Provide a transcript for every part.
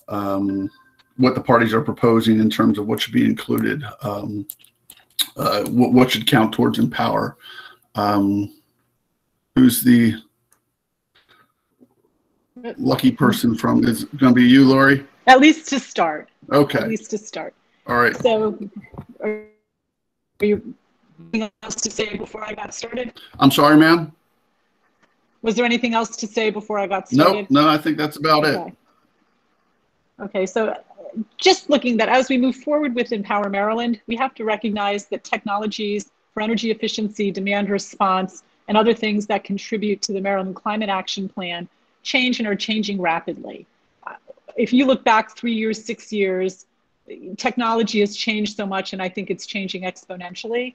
what the parties are proposing in terms of what should be included, what should count towards Empower. Who's the lucky person from? Is it going to be you, Lori? At least to start. Okay. At least to start. All right. So, are you anything else to say before I got started? I'm sorry, ma'am? Was there anything else to say before I got started? Nope. No, I think that's about it. Okay, so just looking that as we move forward with Empower Maryland, we have to recognize that technologies for energy efficiency, demand response, and other things that contribute to the Maryland Climate Action Plan change and are changing rapidly. If you look back 3 years, 6 years, technology has changed so much, and I think it's changing exponentially.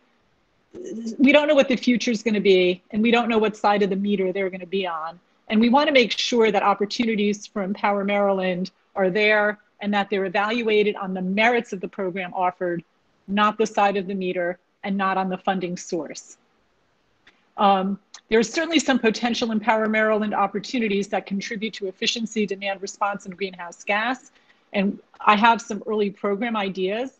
We don't know what the future is going to be, and we don't know what side of the meter they're going to be on. And we want to make sure that opportunities for Empower Maryland are there and that they're evaluated on the merits of the program offered, not the side of the meter and not on the funding source. There are certainly some potential Empower Maryland opportunities that contribute to efficiency, demand response, and greenhouse gas. And I have some early program ideas.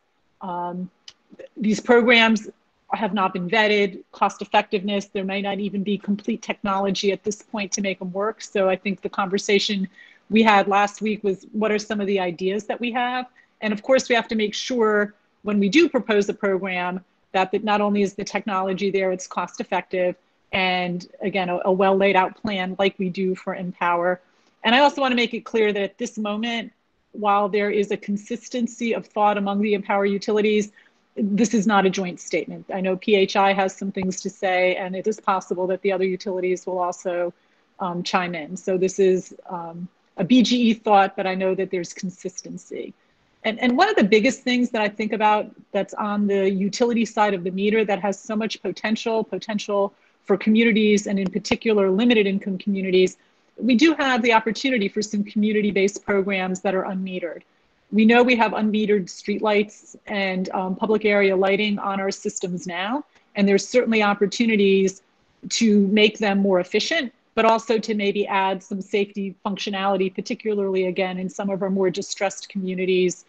These programs have not been vetted, cost effectiveness, there may not even be complete technology at this point to make them work. So I think the conversation we had last week was what are some of the ideas that we have? And of course we have to make sure when we do propose a program that not only is the technology there, it's cost effective, and again, a well laid out plan like we do for Empower. And I also want to make it clear that at this moment, while there is a consistency of thought among the Empower utilities, this is not a joint statement. I know PHI has some things to say, and it is possible that the other utilities will also chime in. So this is a BGE thought, but I know that there's consistency. And one of the biggest things that I think about that's on the utility side of the meter that has so much potential for communities, and in particular limited income communities, we do have the opportunity for some community-based programs that are unmetered. We know we have unmetered streetlights and public area lighting on our systems now, and there's certainly opportunities to make them more efficient, but also to maybe add some safety functionality, particularly again in some of our more distressed communities.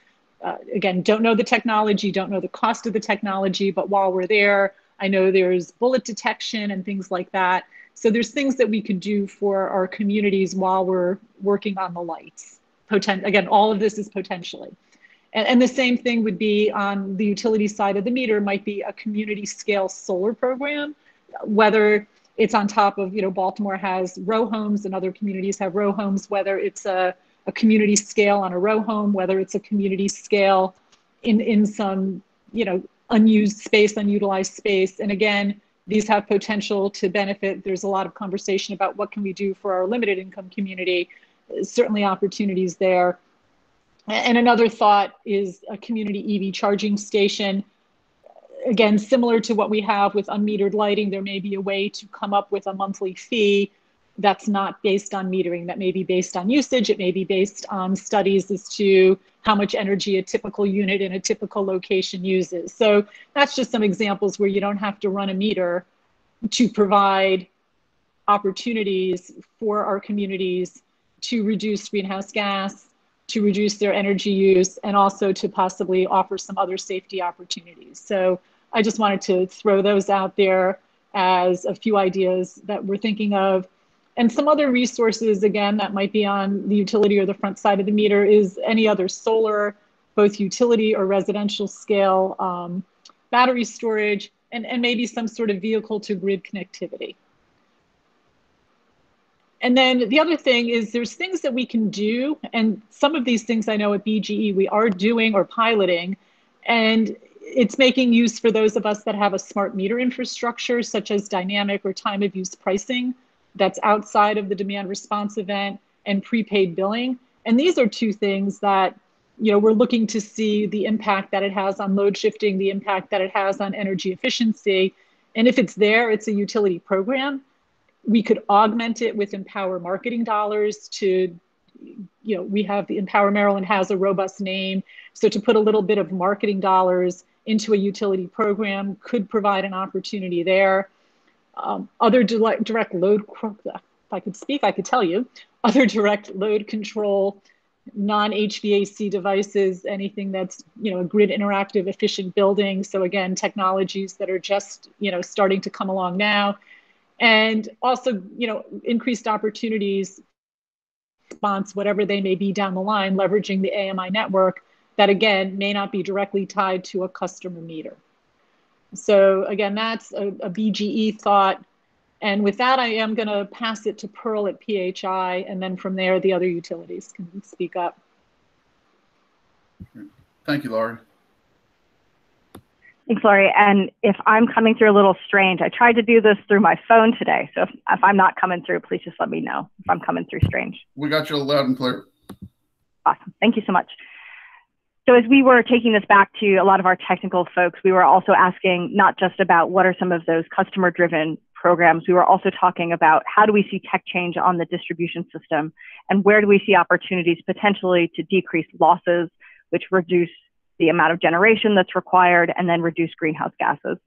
Again, don't know the technology, don't know the cost of the technology, but while we're there, I know there's bullet detection and things like that. So there's things that we could do for our communities while we're working on the lights. Again, all of this is potentially. And the same thing would be on the utility side of the meter, might be a community scale solar program, whether it's on top of, Baltimore has row homes and other communities have row homes, whether it's a community scale on a row home, whether it's a community scale in some, unused space, unutilized space. And again, these have potential to benefit. There's a lot of conversation about what can we do for our limited income community. Certainly opportunities there. And another thought is a community EV charging station. Again, similar to what we have with unmetered lighting, there may be a way to come up with a monthly fee that's not based on metering, that may be based on usage. It may be based on studies as to how much energy a typical unit in a typical location uses. So that's just some examples where you don't have to run a meter to provide opportunities for our communities to reduce greenhouse gas, to reduce their energy use, and also to possibly offer some other safety opportunities. So I just wanted to throw those out there as a few ideas that we're thinking of. And some other resources, again, that might be on the utility or the front side of the meter is any other solar, both utility or residential scale, battery storage, and maybe some sort of vehicle to grid connectivity. And then the other thing is there's things that we can do, and some of these things I know at BGE we are doing or piloting, and it's making use for those of us that have a smart meter infrastructure, such as dynamic or time of use pricing that's outside of the demand response event, and prepaid billing. And these are two things that we're looking to see the impact that it has on load shifting, the impact that it has on energy efficiency. And if it's there, it's a utility program. We could augment it with Empower marketing dollars to, we have the Empower Maryland has a robust name. So to put a little bit of marketing dollars into a utility program could provide an opportunity there. Other direct load, if I could speak, I could tell you, other direct load control non-HVAC devices, anything that's, a grid interactive, efficient building. So again, technologies that are just, starting to come along now. And also, increased opportunities, response, whatever they may be down the line, leveraging the AMI network that, again, may not be directly tied to a customer meter. So again, that's a BGE thought. And with that, I am going to pass it to Pearl at PHI, and then from there, the other utilities can speak up. Thank you, Laurie. Thanks, Laurie. And if I'm coming through a little strange, I tried to do this through my phone today. So if I'm not coming through, please just let me know if I'm coming through strange. We got you loud and clear. Awesome. Thank you so much. So as we were taking this back to a lot of our technical folks, we were also asking not just about what are some of those customer-driven programs, we were also talking about how do we see tech change on the distribution system, and where do we see opportunities potentially to decrease losses, which reduce the amount of generation that's required, and then reduce greenhouse gases.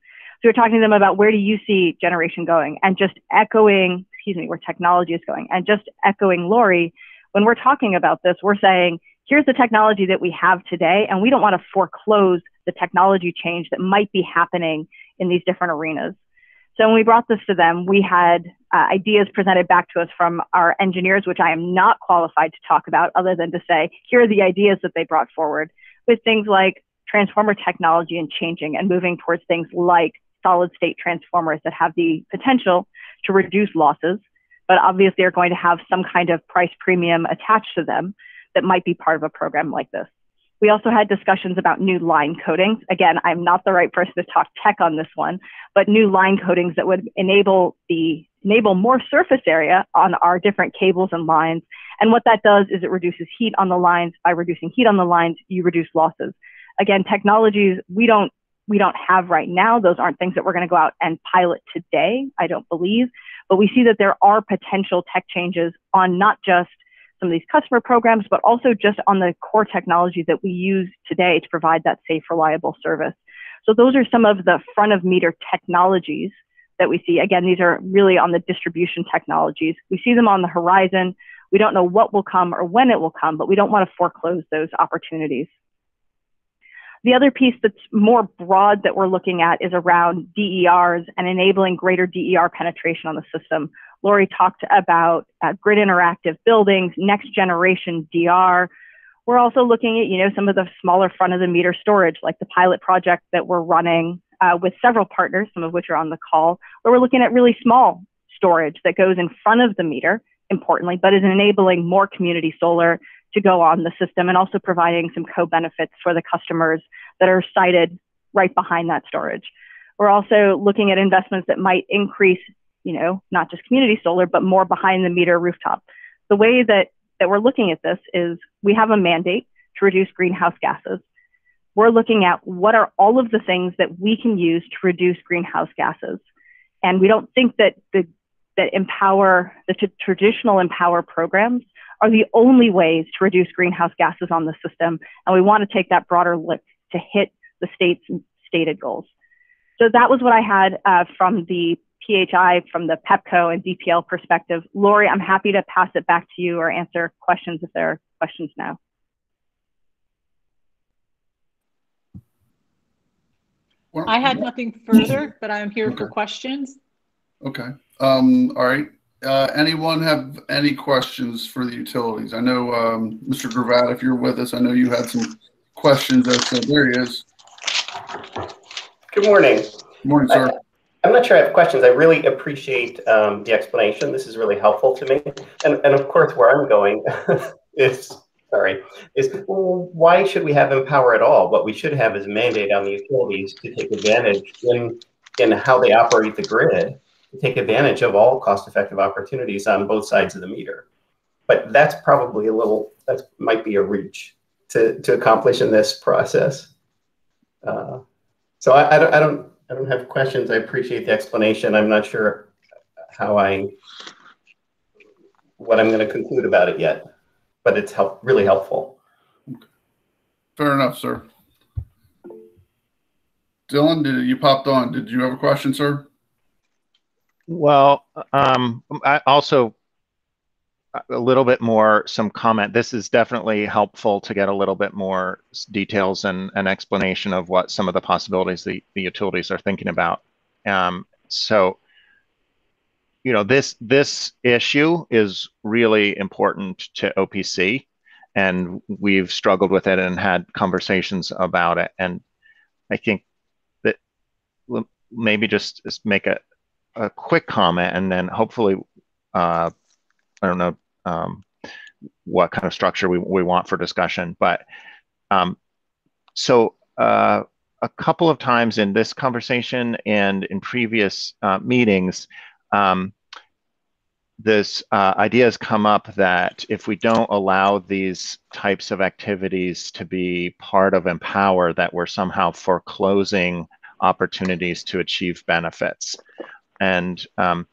So we're talking to them about where do you see generation going, and just echoing, where technology is going, and just echoing Laurie, when we're talking about this, we're saying, here's the technology that we have today, and we don't want to foreclose the technology change that might be happening in these different arenas. So when we brought this to them, we had ideas presented back to us from our engineers, which I am not qualified to talk about other than to say, here are the ideas that they brought forward, with things like transformer technology and changing and moving towards things like solid state transformers that have the potential to reduce losses, but obviously are going to have some kind of price premium attached to them that might be part of a program like this. We also had discussions about new line coatings. Again, I'm not the right person to talk tech on this one, but new line coatings that would enable more surface area on our different cables and lines. And what that does is it reduces heat on the lines. By reducing heat on the lines, you reduce losses. Again, technologies we don't have right now. Those aren't things that we're going to go out and pilot today, I don't believe. But we see that there are potential tech changes on not just some of these customer programs, but also just on the core technology that we use today to provide that safe, reliable service. So those are some of the front of meter technologies that we see. Again, these are really on the distribution technologies. We see them on the horizon. We don't know what will come or when it will come, but we don't want to foreclose those opportunities. The other piece that's more broad that we're looking at is around DERs and enabling greater DER penetration on the system. Laurie talked about grid interactive buildings, next generation DR. We're also looking at, some of the smaller front of the meter storage, like the pilot project that we're running with several partners, some of which are on the call, where we're looking at really small storage that goes in front of the meter, importantly, but is enabling more community solar to go on the system, and also providing some co-benefits for the customers that are sited right behind that storage. We're also looking at investments that might increase, not just community solar, but more behind the meter rooftop. The way that we're looking at this is we have a mandate to reduce greenhouse gases. We're looking at what are all of the things that we can use to reduce greenhouse gases. And we don't think that the traditional Empower programs are the only ways to reduce greenhouse gases on the system. And we want to take that broader look to hit the state's stated goals. So that was what I had from the PHI, from the PEPCO and DPL perspective. Laurie, I'm happy to pass it back to you or answer questions if there are questions now. I had nothing further, but I'm here for questions. Okay. All right. Anyone have any questions for the utilities? I know Mr. Gravatt, if you're with us, I know you had some questions. There he is. Good morning. Good morning, sir. I'm not sure I have questions. I really appreciate the explanation. This is really helpful to me. And of course, where I'm going is why should we have Empower at all? What we should have is a mandate on the utilities to take advantage in how they operate the grid, to take advantage of all cost-effective opportunities on both sides of the meter. But that's probably that might be a reach to accomplish in this process. So I don't have questions. I appreciate the explanation. I'm not sure what I'm going to conclude about it yet, but it's really helpful. Fair enough, sir. Dylan, you popped on. Did you have a question, sir? Well, I also a little bit more, some comment. This is definitely helpful to get a little bit more details and an explanation of what some of the possibilities the utilities are thinking about. So, you know, this issue is really important to OPC, and we've struggled with it and had conversations about it. And I think that maybe just make a quick comment, and then hopefully, I don't know what kind of structure we want for discussion. But so a couple of times in this conversation and in previous meetings, this idea has come up that if we don't allow these types of activities to be part of Empower, that we're somehow foreclosing opportunities to achieve benefits. And I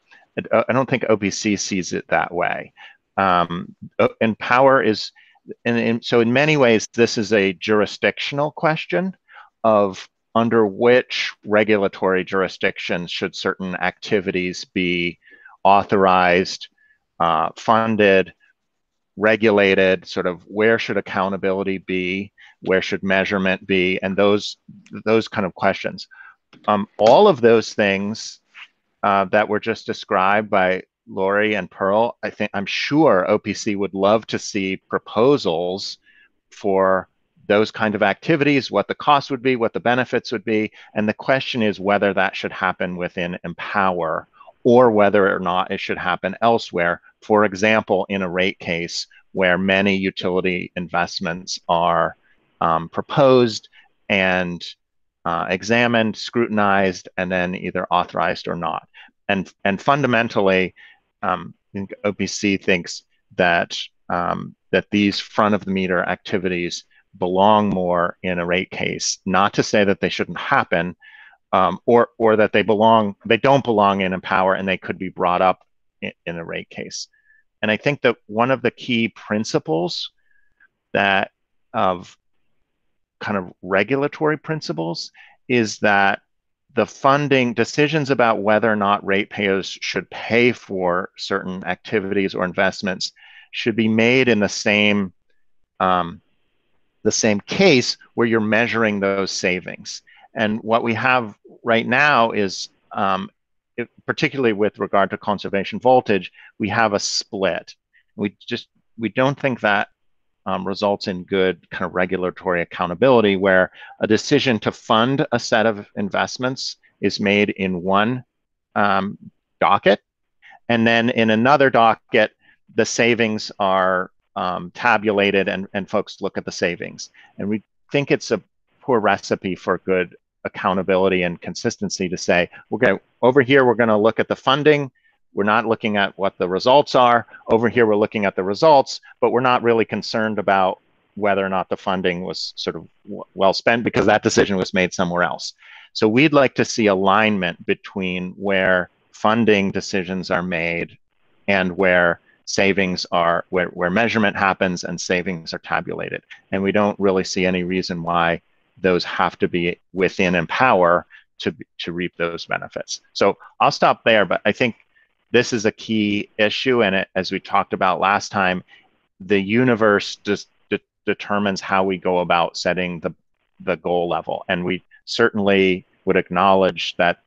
don't think OPC sees it that way. Empower is, so in many ways, this is a jurisdictional question of under which regulatory jurisdictions should certain activities be authorized, funded, regulated, sort of where should accountability be, where should measurement be, and those kind of questions. All of those things that were just described by Lori and Pearl, I'm sure OPC would love to see proposals for those kind of activities, what the cost would be, what the benefits would be, and the question is whether that should happen within Empower or whether or not it should happen elsewhere. For example, in a rate case where many utility investments are proposed and examined, scrutinized, and then either authorized or not. And fundamentally, OPC thinks that that these front-of-the-meter activities belong more in a rate case. Not to say that they shouldn't happen, or that they don't belong in Empower and they could be brought up in a rate case. And I think that one of the key principles that of kind of regulatory principles is that the funding decisions about whether or not ratepayers should pay for certain activities or investments should be made in the same case where you're measuring those savings. And what we have right now is, particularly with regard to conservation voltage, we have a split. We don't think that results in good kind of regulatory accountability, where a decision to fund a set of investments is made in one docket, and then in another docket, the savings are tabulated and folks look at the savings. And we think it's a poor recipe for good accountability and consistency to say, over here, we're going to look at the funding. We're not looking at what the results are. Over here, we're looking at the results, but we're not really concerned about whether or not the funding was sort of well spent because that decision was made somewhere else. So we'd like to see alignment between where funding decisions are made and where savings are, where measurement happens and savings are tabulated. And we don't really see any reason why those have to be within Empower to reap those benefits. So I'll stop there, but I think this is a key issue, and as we talked about last time, the universe just determines how we go about setting the goal level. And we certainly would acknowledge that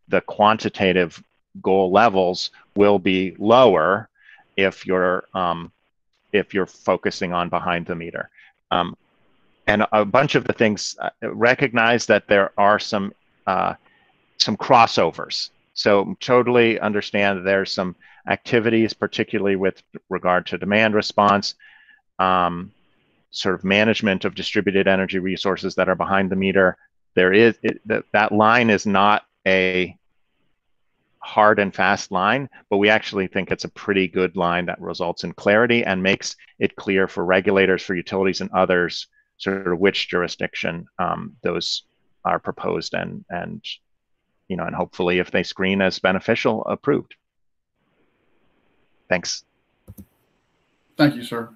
the quantitative goal levels will be lower if you're focusing on behind the meter. And a bunch of the things recognize that there are some crossovers. So totally understand that there's some activities, particularly with regard to demand response, sort of management of distributed energy resources that are behind the meter. That line is not a hard and fast line, but we actually think it's a pretty good line that results in clarity and makes it clear for regulators, for utilities and others, sort of which jurisdiction those are proposed and hopefully if they screen as beneficial, approved. Thanks. Thank you, sir.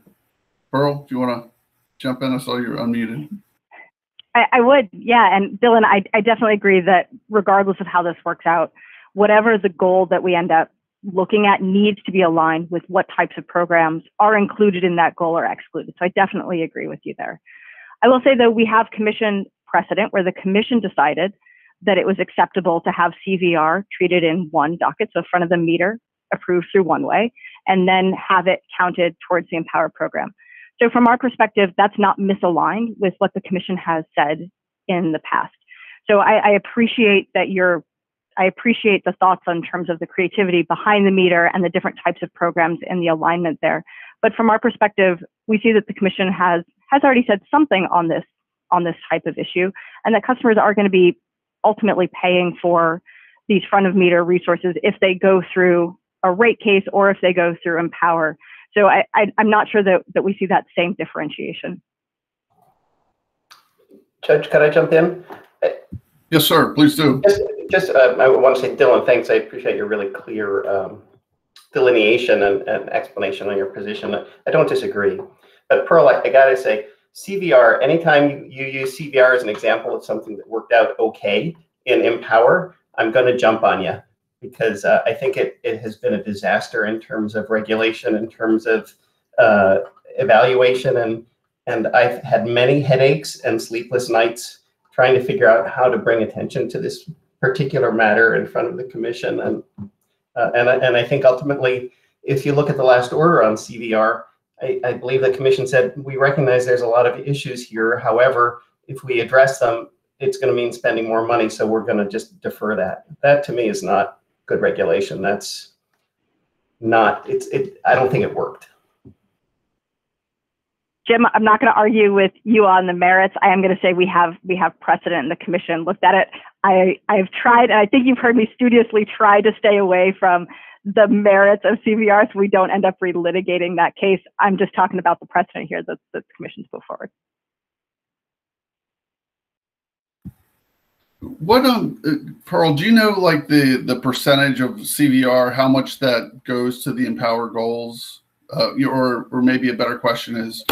Pearl, if you want to jump in, I saw you're unmuted. I would, yeah. And Dylan, I definitely agree that regardless of how this works out, whatever the goal that we end up looking at needs to be aligned with what types of programs are included in that goal or excluded. So I definitely agree with you there. I will say, though, we have commission precedent where the commission decided that it was acceptable to have CVR treated in one docket, so front of the meter, approved through one way, and then have it counted towards the Empower program. So from our perspective, that's not misaligned with what the commission has said in the past. So I appreciate that I appreciate the thoughts in terms of the creativity behind the meter and the different types of programs and the alignment there. But from our perspective, we see that the commission has already said something on this type of issue, and that customers are going to be ultimately paying for these front of meter resources if they go through a rate case or if they go through Empower. So I'm not sure that we see that same differentiation. Judge, could I jump in? Yes, sir. Please do. I want to say, Dylan, thanks. I appreciate your really clear delineation and explanation on your position. I don't disagree. But Pearl, I got to say, CVR, anytime you use CVR as an example of something that worked out okay in Empower, I'm going to jump on you, because I think it has been a disaster in terms of regulation, in terms of evaluation, and I've had many headaches and sleepless nights trying to figure out how to bring attention to this particular matter in front of the commission. And I think ultimately, if you look at the last order on CVR, I believe the commission said, we recognize there's a lot of issues here. However, if we address them, it's going to mean spending more money. So we're going to just defer that. That to me is not good regulation. That's not, I don't think it worked. Jim, I'm not going to argue with you on the merits. I am going to say we have precedent, and the commission looked at it. I've tried, and I think you've heard me studiously try to stay away from the merits of CVR so we don't end up relitigating that case. I'm just talking about the precedent here that the commission's put forward. What Pearl, do you know like the percentage of CVR, how much that goes to the Empower goals? Or maybe a better question is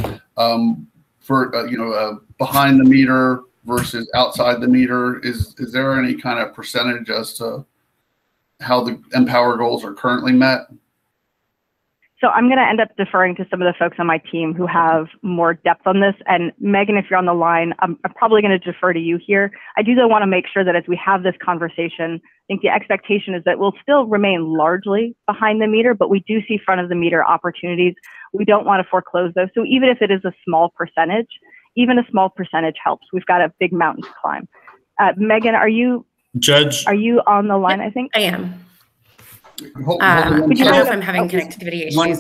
for behind the meter versus outside the meter. Is there any kind of percentage as to how the Empower goals are currently met? So I'm going to end up deferring to some of the folks on my team who have more depth on this. And Megan, if you're on the line, I'm probably going to defer to you here. I do though want to make sure that as we have this conversation, I think the expectation is that we'll still remain largely behind the meter, but we do see front of the meter opportunities. We don't want to foreclose those. So even if it is a small percentage, even a small percentage helps. We've got a big mountain to climb. Megan, Judge, are you on the line? I think I am. I don't know if I'm having connectivity issues.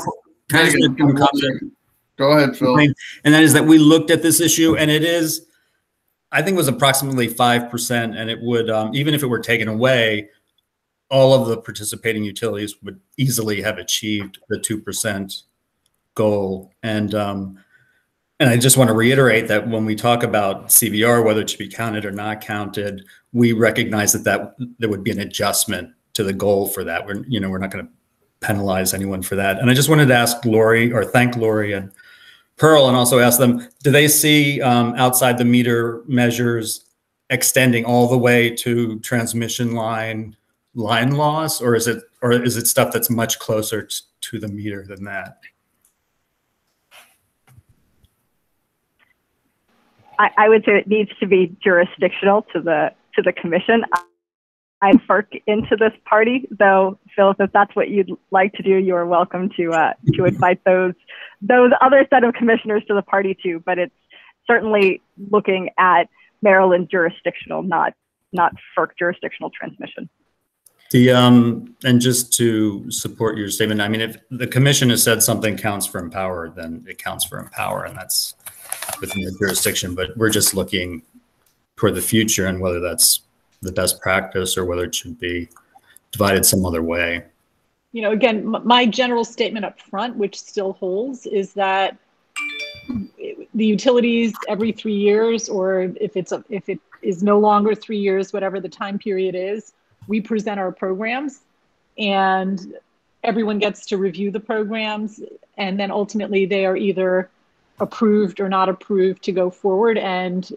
Go ahead, Phil. And that is that we looked at this issue, and it is, I think it was approximately 5%, and it would, even if it were taken away, all of the participating utilities would easily have achieved the 2% goal. And I just want to reiterate that when we talk about CVR, whether it should be counted or not counted, we recognize that there would be an adjustment to the goal for that. We're not going to penalize anyone for that. And I just wanted to ask Lori, or thank Lori and Pearl, and also ask them, do they see outside the meter measures extending all the way to transmission line loss, or is it stuff that's much closer to the meter than that? I would say it needs to be jurisdictional to the commission. I'm FERC into this party, though, Philip, if that's what you'd like to do, you are welcome to invite those other set of commissioners to the party too. But it's certainly looking at Maryland jurisdictional, not FERC jurisdictional transmission. And just to support your statement, I mean, if the commission has said something counts for Empower, then it counts for Empower, and that's within the jurisdiction. But we're just looking toward the future and whether that's the best practice or whether it should be divided some other way. Again, my general statement up front, which still holds, is that the utilities every 3 years, or if it is no longer 3 years, whatever the time period is, we present our programs and everyone gets to review the programs, and then ultimately they are either approved or not approved to go forward. And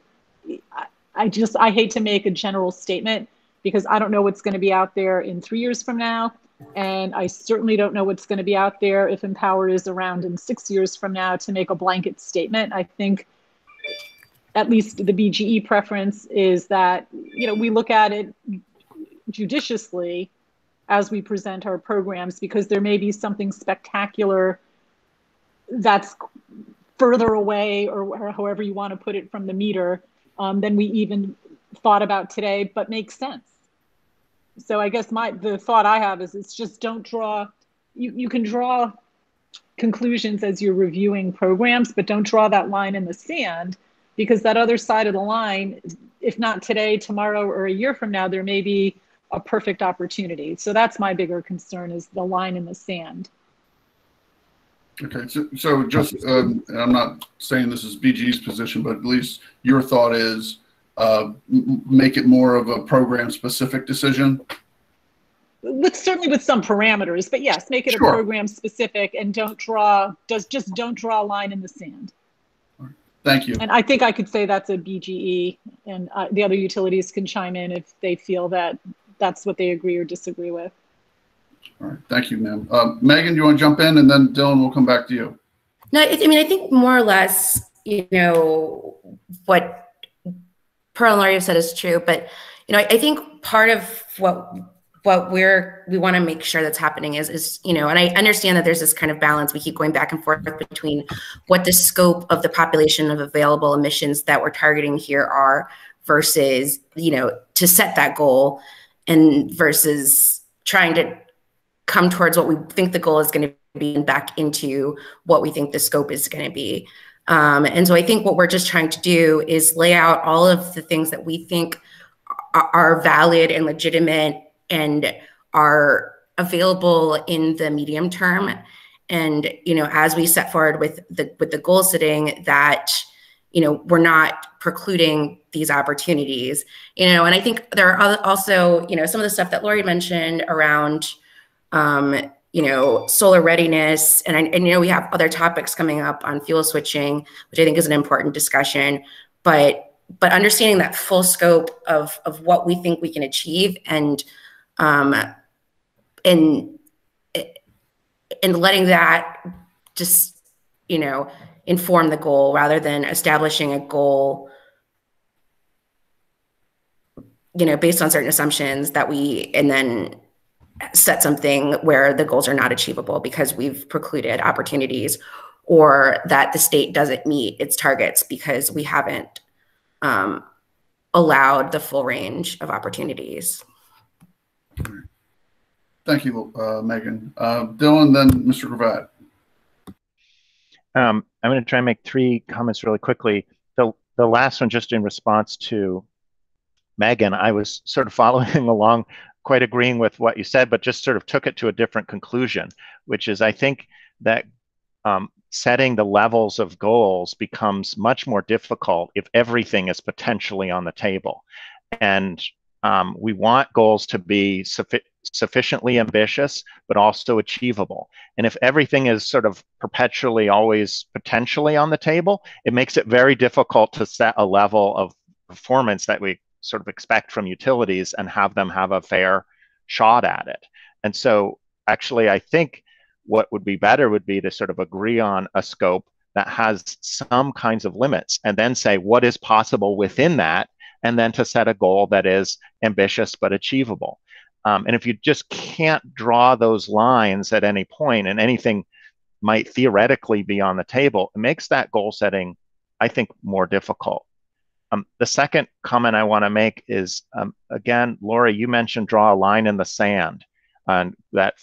I hate to make a general statement because I don't know what's going to be out there in 3 years from now. And I certainly don't know what's going to be out there if Empower is around in 6 years from now to make a blanket statement. I think at least the BGE preference is that, we look at it judiciously as we present our programs, because there may be something spectacular that's further away, or however you want to put it, from the meter than we even thought about today, but makes sense. So I guess the thought I have is, it's just don't draw, you can draw conclusions as you're reviewing programs, but don't draw that line in the sand, because that other side of the line, if not today, tomorrow, or a year from now, there may be a perfect opportunity. So that's my bigger concern, is the line in the sand. Okay, so just, and I'm not saying this is BG's position, but at least your thought is make it more of a program-specific decision? Certainly with some parameters, but yes, make it a program-specific, and don't draw a line in the sand. Thank you. And I think I could say that's a BGE, and the other utilities can chime in if they feel that that's what they agree or disagree with. All right, thank you, ma'am. Megan, do you want to jump in, and then Dylan, we'll come back to you. No, I mean, I think more or less, what Pearl and Laurie have said is true, but I think part of what we want to make sure that's happening is and I understand that there's this kind of balance. We keep going back and forth between what the scope of the population of available emissions that we're targeting here are, versus to set that goal, and versus trying to come towards what we think the goal is going to be and back into what we think the scope is going to be. And so I think what we're just trying to do is lay out all of the things that we think are valid and legitimate and are available in the medium term. And, as we set forward with the goal setting, that, we're not precluding these opportunities, and I think there are also, some of the stuff that Laurie mentioned around, solar readiness. And I we have other topics coming up on fuel switching, which I think is an important discussion, but understanding that full scope of what we think we can achieve, and letting that just, inform the goal, rather than establishing a goal, based on certain assumptions and then set something where the goals are not achievable because we've precluded opportunities, or that the state doesn't meet its targets because we haven't allowed the full range of opportunities. Thank you, Megan. Dylan, then Mr. Gravatt. I'm going to try and make 3 comments really quickly. The last one, just in response to Megan, I was sort of following along, quite agreeing with what you said, but just sort of took it to a different conclusion, which is I think that setting the levels of goals becomes much more difficult if everything is potentially on the table. And we want goals to be sufficiently ambitious, but also achievable. And if everything is sort of perpetually always potentially on the table, it makes it very difficult to set a level of performance that we sort of expect from utilities and have them have a fair shot at it. And so actually, I think what would be better would be to sort of agree on a scope that has some kinds of limits, and then say what is possible within that, and then to set a goal that is ambitious but achievable. And if you just can't draw those lines at any point, and anything might theoretically be on the table, it makes that goal setting, I think, more difficult. The second comment I want to make is, again, Laurie, you mentioned draw a line in the sand, and that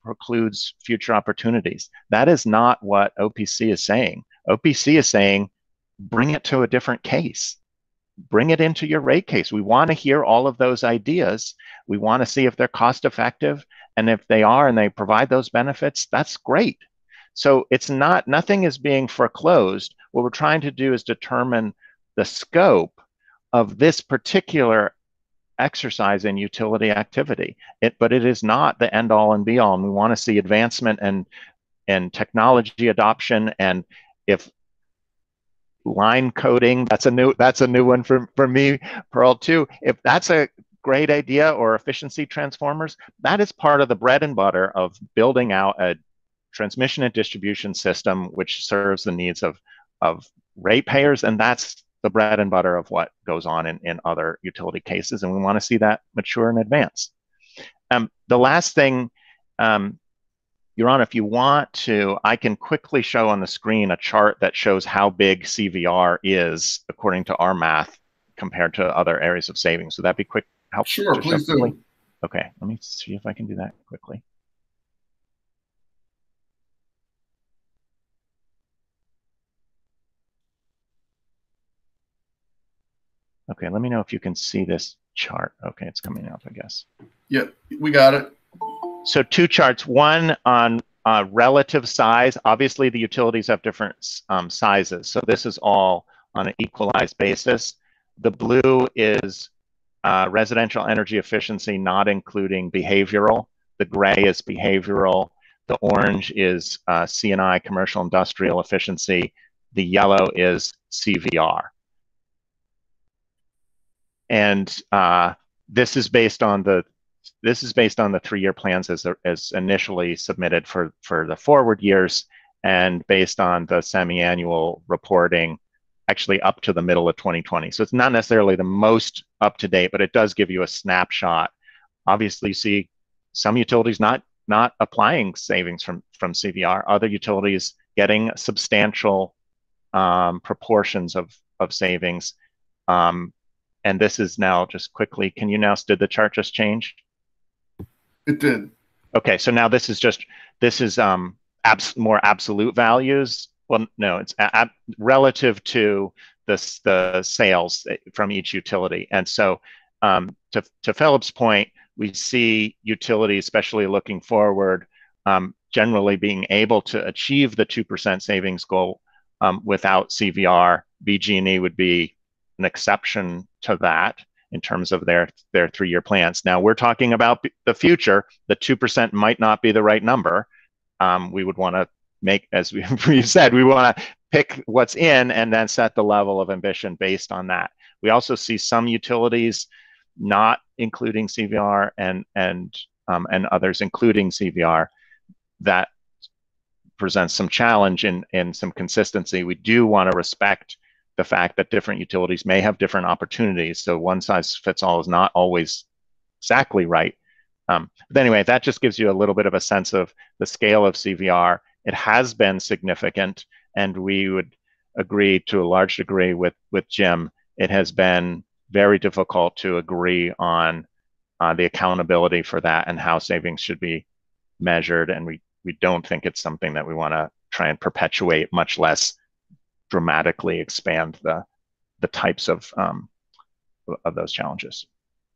precludes future opportunities. That is not what OPC is saying. OPC is saying, bring it to a different case. Bring it into your rate case. We want to hear all of those ideas. We want to see if they're cost effective. And if they are, and they provide those benefits, that's great. So it's not, nothing is being foreclosed. What we're trying to do is determine the scope of this particular exercise in utility activity. But it is not the end all and be all. And we want to see advancement and technology adoption. And if line coding, that's a new one for me, Pearl, too. If that's a great idea, or efficiency transformers. That is part of the bread and butter of building out a transmission and distribution system which serves the needs of ratepayers, and that's the bread and butter of what goes on in other utility cases, and we want to see that mature and advance. The last thing, Your Honor, if you want to, I can quickly show on the screen a chart that shows how big CVR is according to our math compared to other areas of savings. Would that be quick? Sure, please do. Okay, let me see if I can do that quickly. Okay, let me know if you can see this chart. Okay, it's coming up, I guess. Yep, we got it. So two charts, one on relative size. Obviously, the utilities have different sizes. So this is all on an equalized basis. The blue is residential energy efficiency, not including behavioral. The gray is behavioral. The orange is C&I, commercial industrial efficiency. The yellow is CVR. And this is based on the 3-year plans as initially submitted for the forward years, and based on the semi-annual reporting actually up to the middle of 2020. So it's not necessarily the most up to date, but it does give you a snapshot. Obviously, you see some utilities not applying savings from CVR, other utilities getting substantial proportions of savings. And this is now just quickly, can you now, did the chart just change? It did. Okay, so now this is more absolute values. Well, no, it's relative to the sales from each utility. And so to Philip's point, we see utilities, especially looking forward, generally being able to achieve the 2% savings goal without CVR. BG&E would be an exception to that in terms of their 3-year plans. Now we're talking about the future. The 2% might not be the right number. We would want to make, as we said, we want to pick what's in and then set the level of ambition based on that. We also see some utilities not including CVR and others including CVR. That presents some challenge in some consistency. We do want to respect the fact that different utilities may have different opportunities. So one size fits all is not always exactly right. But anyway, that just gives you a little bit of a sense of the scale of CVR. It has been significant, and we would agree to a large degree with Jim. It has been very difficult to agree on the accountability for that and how savings should be measured. And we don't think it's something that we want to try and perpetuate, much less dramatically expand the types of those challenges.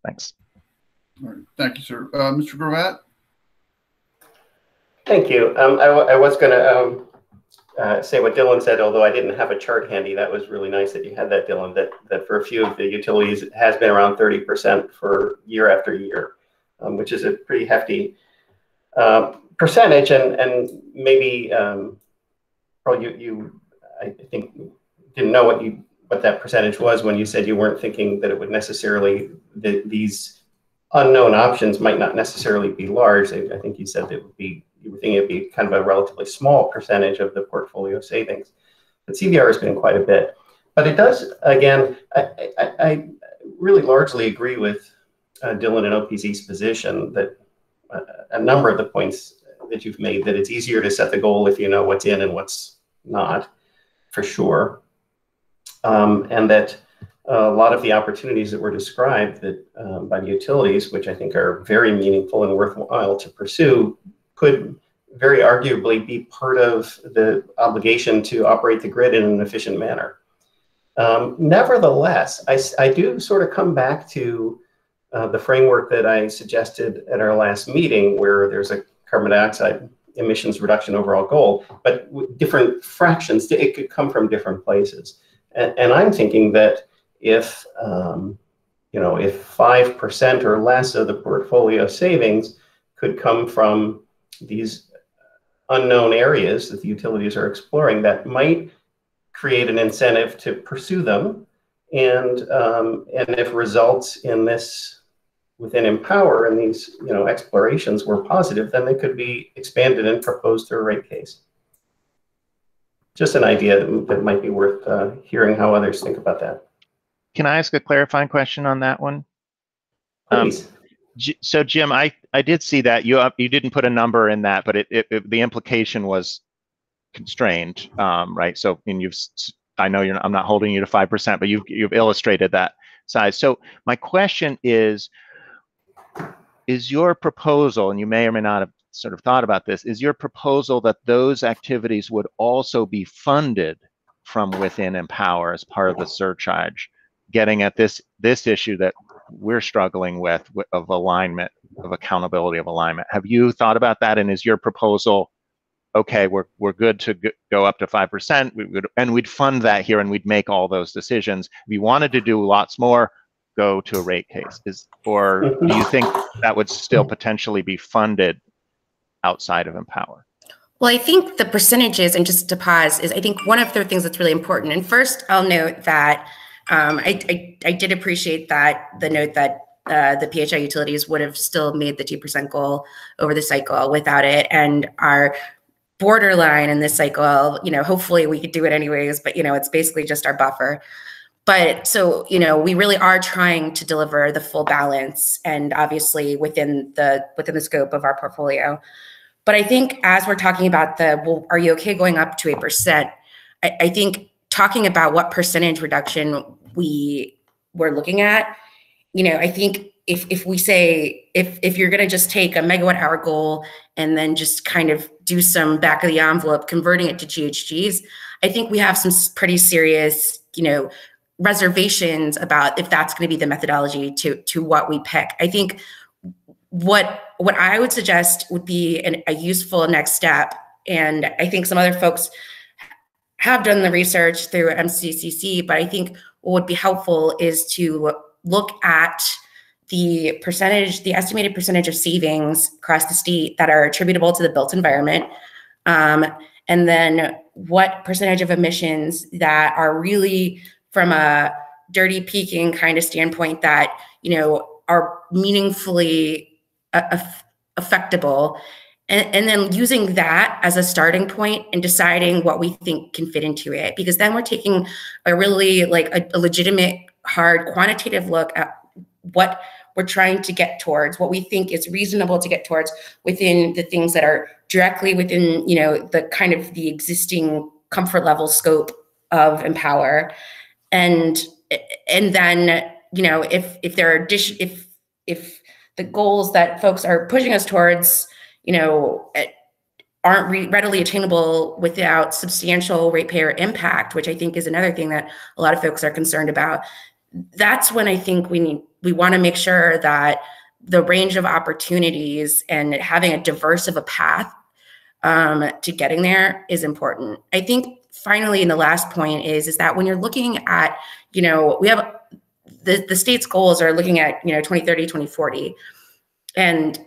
Thanks. All right. Thank you, sir. Mr. Gravatt? Thank you. I was going to say what Dylan said, although I didn't have a chart handy. That was really nice that you had that, Dylan, that for a few of the utilities, it has been around 30% for year after year, which is a pretty hefty percentage. And maybe, you I think didn't know what that percentage was when you said you weren't thinking that it would necessarily, these unknown options might not necessarily be large. I think you said that you were thinking it'd be kind of a relatively small percentage of the portfolio savings. But CVR has been quite a bit. But it does, again, I really largely agree with Dylan and OPZ's position that a number of the points that you've made, that it's easier to set the goal if you know what's in and what's not, for sure. And that a lot of the opportunities that were described that by the utilities, which I think are very meaningful and worthwhile to pursue, could very arguably be part of the obligation to operate the grid in an efficient manner. Nevertheless, I do sort of come back to the framework that I suggested at our last meeting, where there's a carbon dioxide emissions reduction overall goal, but with different fractions. It could come from different places. And I'm thinking that if 5% or less of the portfolio savings could come from these unknown areas that the utilities are exploring, that might create an incentive to pursue them. And if results in this within Empower and these, explorations were positive, then they could be expanded and proposed through a rate case. Just an idea that might be worth hearing how others think about that. Can I ask a clarifying question on that one? Please. So Jim, I did see that you didn't put a number in that, but the implication was constrained, right? So, and I know I'm not holding you to 5%, but you've illustrated that size. So my question is your proposal, and you may or may not have sort of thought about this, is your proposal that those activities would also be funded from within Empower as part of the surcharge, getting at this issue that we're struggling with of alignment, of accountability, of alignment? Have you thought about that? And is your proposal, okay, we're good to go up to 5%, and we'd fund that here, and we'd make all those decisions. If you wanted to do lots more, go to a rate case. Or do you think that would still potentially be funded outside of Empower? Well, I think the percentages, and just to pause, is I think one of the things that's really important. And first, I'll note that I did appreciate that the note that the PHI utilities would have still made the 2% goal over the cycle without it, and our borderline in this cycle, hopefully we could do it anyways, but it's basically just our buffer. But so, we really are trying to deliver the full balance, and obviously within the scope of our portfolio. But I think as we're talking about well, are you okay going up to 8%? I think talking about what percentage reduction we're looking at, I think if we say, if you're going to just take a megawatt hour goal and then just kind of do some back of the envelope, converting it to GHGs, I think we have some pretty serious, reservations about if that's going to be the methodology to what we pick. I think what I would suggest would be a useful next step, and I think some other folks have done the research through MCCC, but I think what would be helpful is to look at the estimated percentage of savings across the state that are attributable to the built environment, and then what percentage of emissions that are really from a dirty peaking kind of standpoint that, are meaningfully affectable, and then using that as a starting point and deciding what we think can fit into it. Because then we're taking a really a legitimate, hard quantitative look at what we're trying to get towards, what we think is reasonable to get towards within the things that are directly within, the kind of the existing comfort level scope of Empower. And then, if there are if the goals that folks are pushing us towards, aren't readily attainable without substantial ratepayer impact, which I think is another thing that a lot of folks are concerned about, that's when I think we want to make sure that the range of opportunities and having a diverse of a path to getting there is important. I think finally, and the last point is that when you're looking at, we have the state's goals are looking at, 2030, 2040, and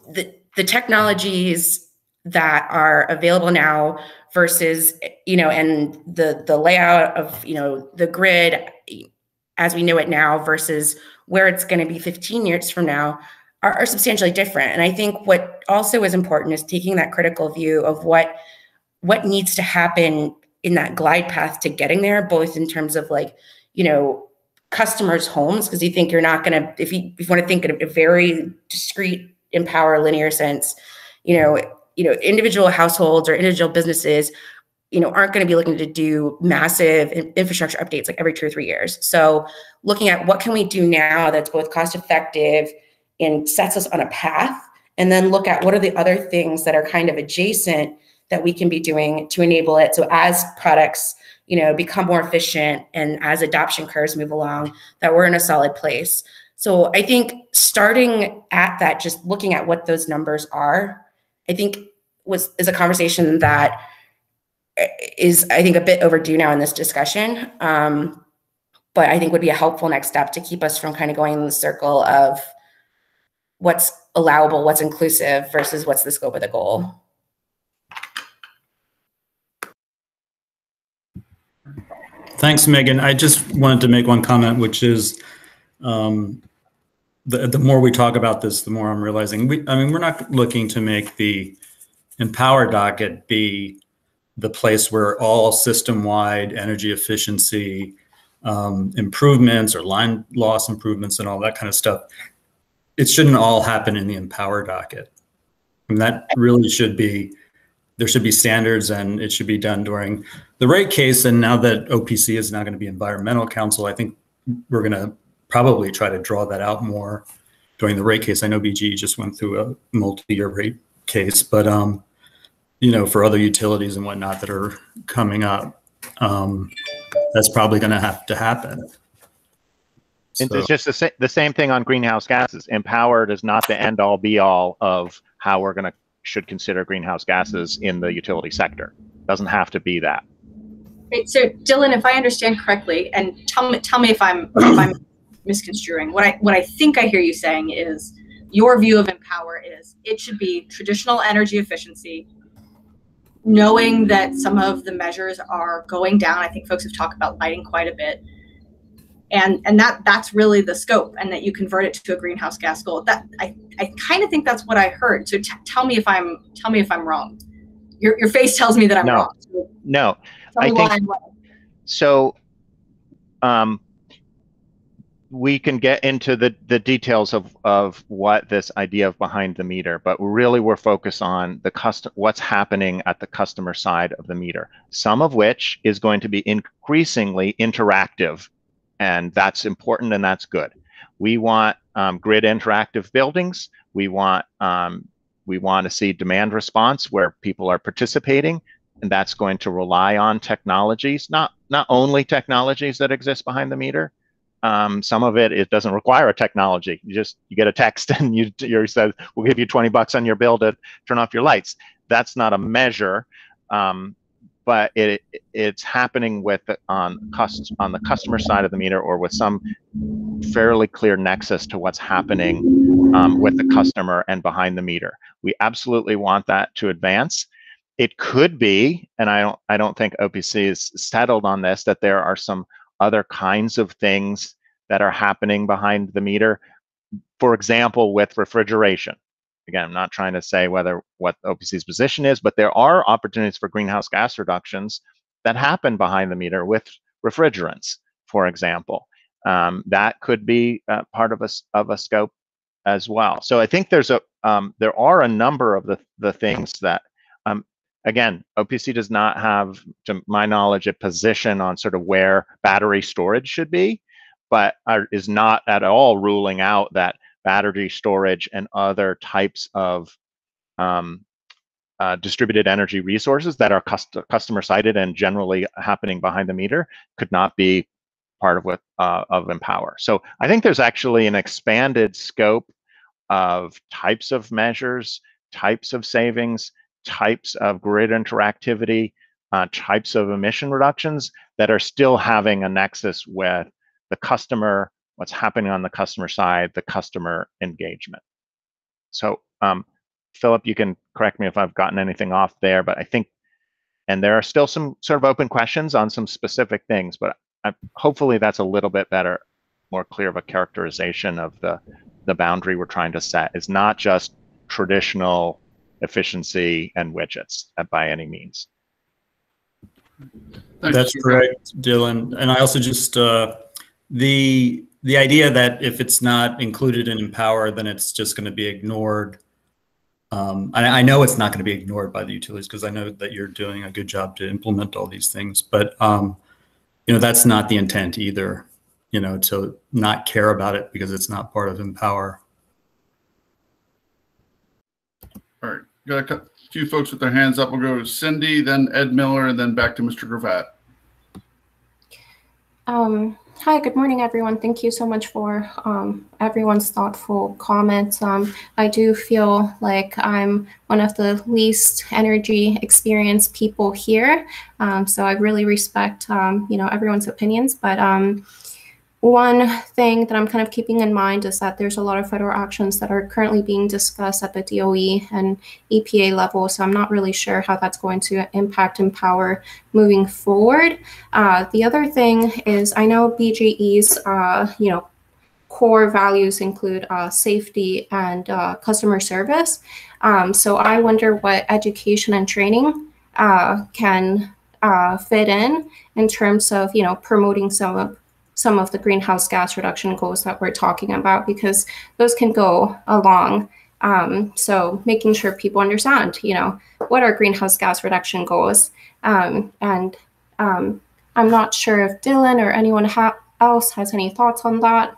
the technologies that are available now versus, and the layout of, the grid as we know it now versus where it's going to be 15 years from now are substantially different. And I think what also is important is taking that critical view of what needs to happen in that glide path to getting there, both in terms of customers' homes, because you think you're not going to, if you want to think in a very discrete Empower linear sense, individual households or individual businesses, aren't going to be looking to do massive infrastructure updates like every 2 or 3 years. So looking at what can we do now that's both cost effective and sets us on a path, and then look at what are the other things that are kind of adjacent that we can be doing to enable it. So as products, become more efficient and as adoption curves move along, that we're in a solid place. So I think starting at that, just looking at what those numbers are, I think is a conversation that is, I think, a bit overdue now in this discussion. But I think would be a helpful next step to keep us from kind of going in the circle of what's allowable, what's inclusive versus what's the scope of the goal. Thanks, Megan. I just wanted to make one comment, which is the more we talk about this, the more I'm realizing we're not looking to make the Empower docket be the place where all system-wide energy efficiency improvements or line loss improvements and all that kind of stuff. It shouldn't all happen in the Empower docket. And that really should be, there should be standards, and it should be done during the rate case. And now that OPC is now going to be environmental counsel, I think we're going to probably try to draw that out more during the rate case. I know BGE just went through a multi-year rate case, but you know, for other utilities and whatnot that are coming up, that's probably going to have to happen. So. It's just the same thing on greenhouse gases. Empowered is not the end all be all of how we're should consider greenhouse gases in the utility sector. It doesn't have to be that. Right, so Dylan, if I understand correctly, and tell me if I'm misconstruing, what I think I hear you saying is your view of Empower is it should be traditional energy efficiency, knowing that some of the measures are going down. I think folks have talked about lighting quite a bit. And that's really the scope, and that you convert it to a greenhouse gas goal. That I kind of think that's what I heard. So tell me if I'm wrong. Your face tells me that I'm wrong. So no, I think so. We can get into the details of what this idea of behind the meter, but really we're focused on what's happening at the customer side of the meter. Some of which is going to be increasingly interactive. And that's important, and that's good. We want grid interactive buildings. We want to see demand response where people are participating, and that's going to rely on technologies, not only technologies that exist behind the meter. Some of it doesn't require a technology. You get a text and you said, we'll give you $20 on your bill to turn off your lights. That's not a measure. But it's happening on the customer side of the meter, or with some fairly clear nexus to what's happening with the customer and behind the meter. We absolutely want that to advance. It could be, and I don't think OPC is settled on this, that there are some other kinds of things that are happening behind the meter. For example, with refrigeration. Again, I'm not trying to say what OPC's position is, but there are opportunities for greenhouse gas reductions that happen behind the meter with refrigerants, for example. That could be part of a scope as well. So I think there are a number of the things that, again, OPC does not have, to my knowledge, a position on sort of where battery storage should be, but is not at all ruling out that battery storage and other types of distributed energy resources that are customer sided and generally happening behind the meter could not be part of Empower. So I think there's actually an expanded scope of types of measures, types of savings, types of grid interactivity, types of emission reductions that are still having a nexus with the customer, what's happening on the customer side, the customer engagement. So Philip, you can correct me if I've gotten anything off there, but I think, and there are still some sort of open questions on some specific things, but hopefully that's a little bit better, more clear of a characterization of the boundary we're trying to set. It's not just traditional efficiency and widgets by any means. That's correct, Dylan. And I also just, the idea that if it's not included in Empower, then it's just going to be ignored. I know it's not going to be ignored by the utilities because I know that you're doing a good job to implement all these things, but you know, that's not the intent either, you know, to not care about it because it's not part of Empower. All right, got a few folks with their hands up. We'll go to Cindy, then Ed Miller, and then back to Mr. Gravatt. Hi, good morning, everyone. Thank you so much for everyone's thoughtful comments. I do feel like I'm one of the least energy experienced people here, so I really respect you know, everyone's opinions. But one thing that I'm kind of keeping in mind is that there's a lot of federal actions that are currently being discussed at the DOE and EPA level, so I'm not really sure how that's going to impact Empower moving forward. The other thing is I know BGE's you know, core values include safety and customer service. So I wonder what education and training can fit in terms of, you know, promoting some of the greenhouse gas reduction goals that we're talking about, because those can go along. So making sure people understand, you know, what are greenhouse gas reduction goals. And I'm not sure if Dylan or anyone else has any thoughts on that.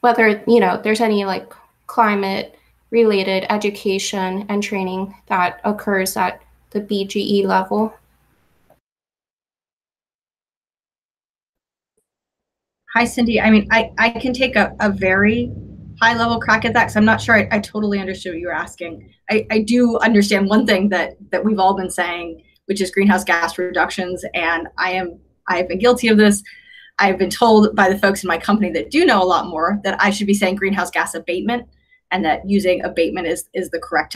Whether, you know, there's any like climate related education and training that occurs at the BGE level. Hi, Cindy. I mean, I can take a very high level crack at that because I'm not sure I totally understood what you were asking. I do understand one thing that we've all been saying, which is greenhouse gas reductions. And I've been guilty of this. I've been told by the folks in my company that do know a lot more that I should be saying greenhouse gas abatement, and that using abatement is the correct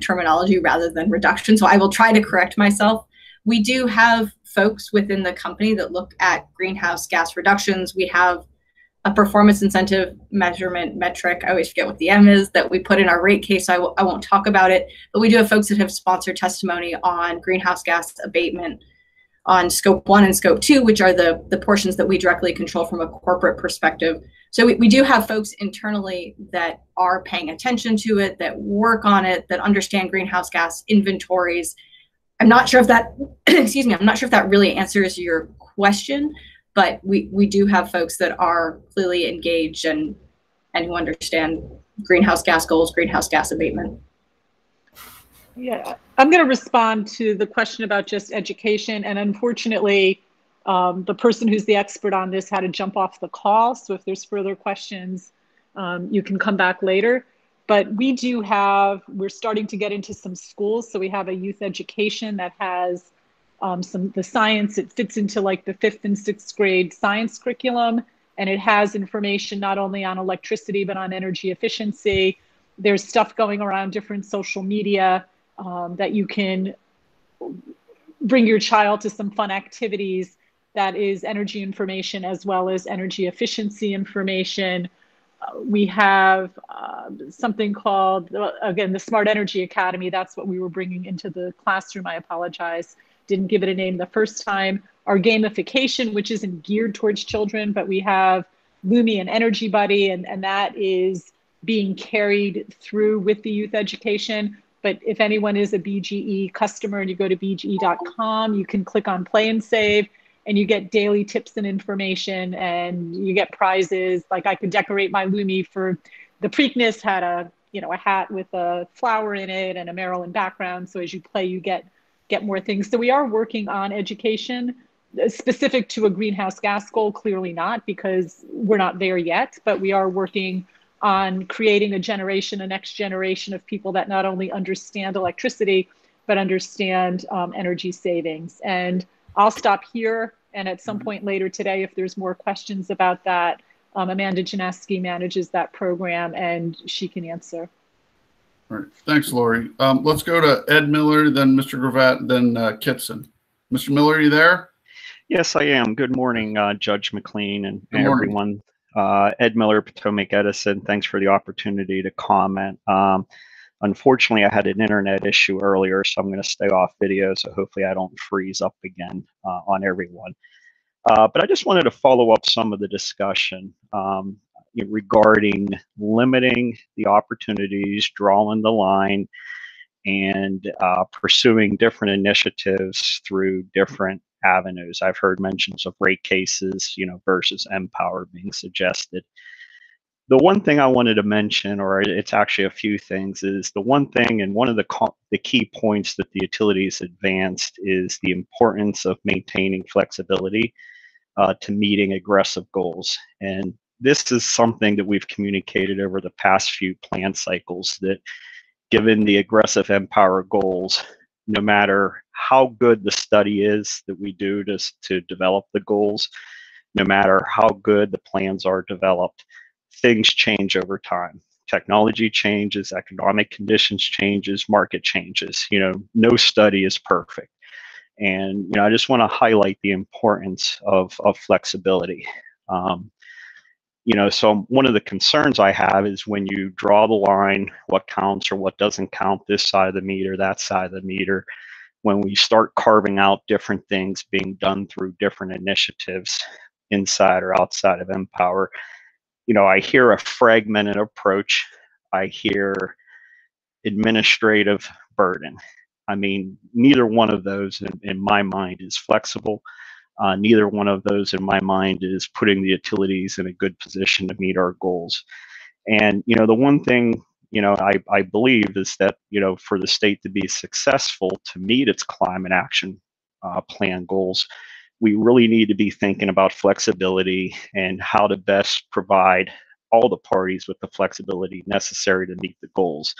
terminology rather than reduction. So I will try to correct myself. We do have folks within the company that look at greenhouse gas reductions. We have a performance incentive measurement metric. I always forget what the M is, that we put in our rate case. So I won't talk about it, but we do have folks that have sponsored testimony on greenhouse gas abatement on scope 1 and scope 2, which are the portions that we directly control from a corporate perspective. So we do have folks internally that are paying attention to it, that work on it, that understand greenhouse gas inventories. I'm not sure if that, excuse me, I'm not sure if that really answers your question, but we do have folks that are clearly engaged and who understand greenhouse gas goals, greenhouse gas abatement. Yeah, I'm going to respond to the question about just education. And unfortunately, the person who's the expert on this had to jump off the call. So if there's further questions, you can come back later. But we're starting to get into some schools. So we have a youth education that has the science. It fits into like the 5th and 6th grade science curriculum. And it has information not only on electricity, but on energy efficiency. There's stuff going around different social media that you can bring your child to some fun activities that is energy information as well as energy efficiency information. We have something called, again, the Smart Energy Academy. That's what we were bringing into the classroom. I apologize. Didn't give it a name the first time. Our gamification, which isn't geared towards children, but we have Lumi and Energy Buddy, and that is being carried through with the youth education. But if anyone is a BGE customer and you go to bge.com, you can click on Play and Save, and you get daily tips and information, and you get prizes. Like I could decorate my Lumi for the Preakness, had a hat with a flower in it and a Maryland background. So as you play, you get more things. So we are working on education specific to a greenhouse gas goal. Clearly not, because we're not there yet, but we are working on creating a next generation of people that not only understand electricity, but understand energy savings. And I'll stop here. And at some point later today, if there's more questions about that, Amanda Janeski manages that program and she can answer. All right. Thanks, Lori. Let's go to Ed Miller, then Mr. Gravatt, then Kitson. Mr. Miller, are you there? Yes, I am. Good morning, Judge McLean and everyone. Ed Miller, Potomac Edison. Thanks for the opportunity to comment. Unfortunately, I had an internet issue earlier, so I'm going to stay off video, so hopefully I don't freeze up again on everyone. But I just wanted to follow up some of the discussion regarding limiting the opportunities, drawing the line, and pursuing different initiatives through different avenues. I've heard mentions of rate cases, versus Empower being suggested. The one thing I wanted to mention, or it's actually a few things, is the one thing, and one of the key points that the utilities advanced is the importance of maintaining flexibility to meeting aggressive goals. And this is something that we've communicated over the past few plan cycles, that given the aggressive Empower goals, no matter how good the study is that we do to develop the goals, no matter how good the plans are developed, things change over time. Technology changes, economic conditions changes, market changes. No study is perfect. And I just want to highlight the importance of flexibility. So one of the concerns I have is when you draw the line, what counts or what doesn't count, this side of the meter, that side of the meter, when we start carving out different things being done through different initiatives inside or outside of Empower, I hear a fragmented approach. I hear administrative burden. I mean, neither one of those in my mind is flexible. Neither one of those in my mind is putting the utilities in a good position to meet our goals. And, the one thing, I believe is that, for the state to be successful to meet its climate action plan goals, we really need to be thinking about flexibility and how to best provide all the parties with the flexibility necessary to meet the goals.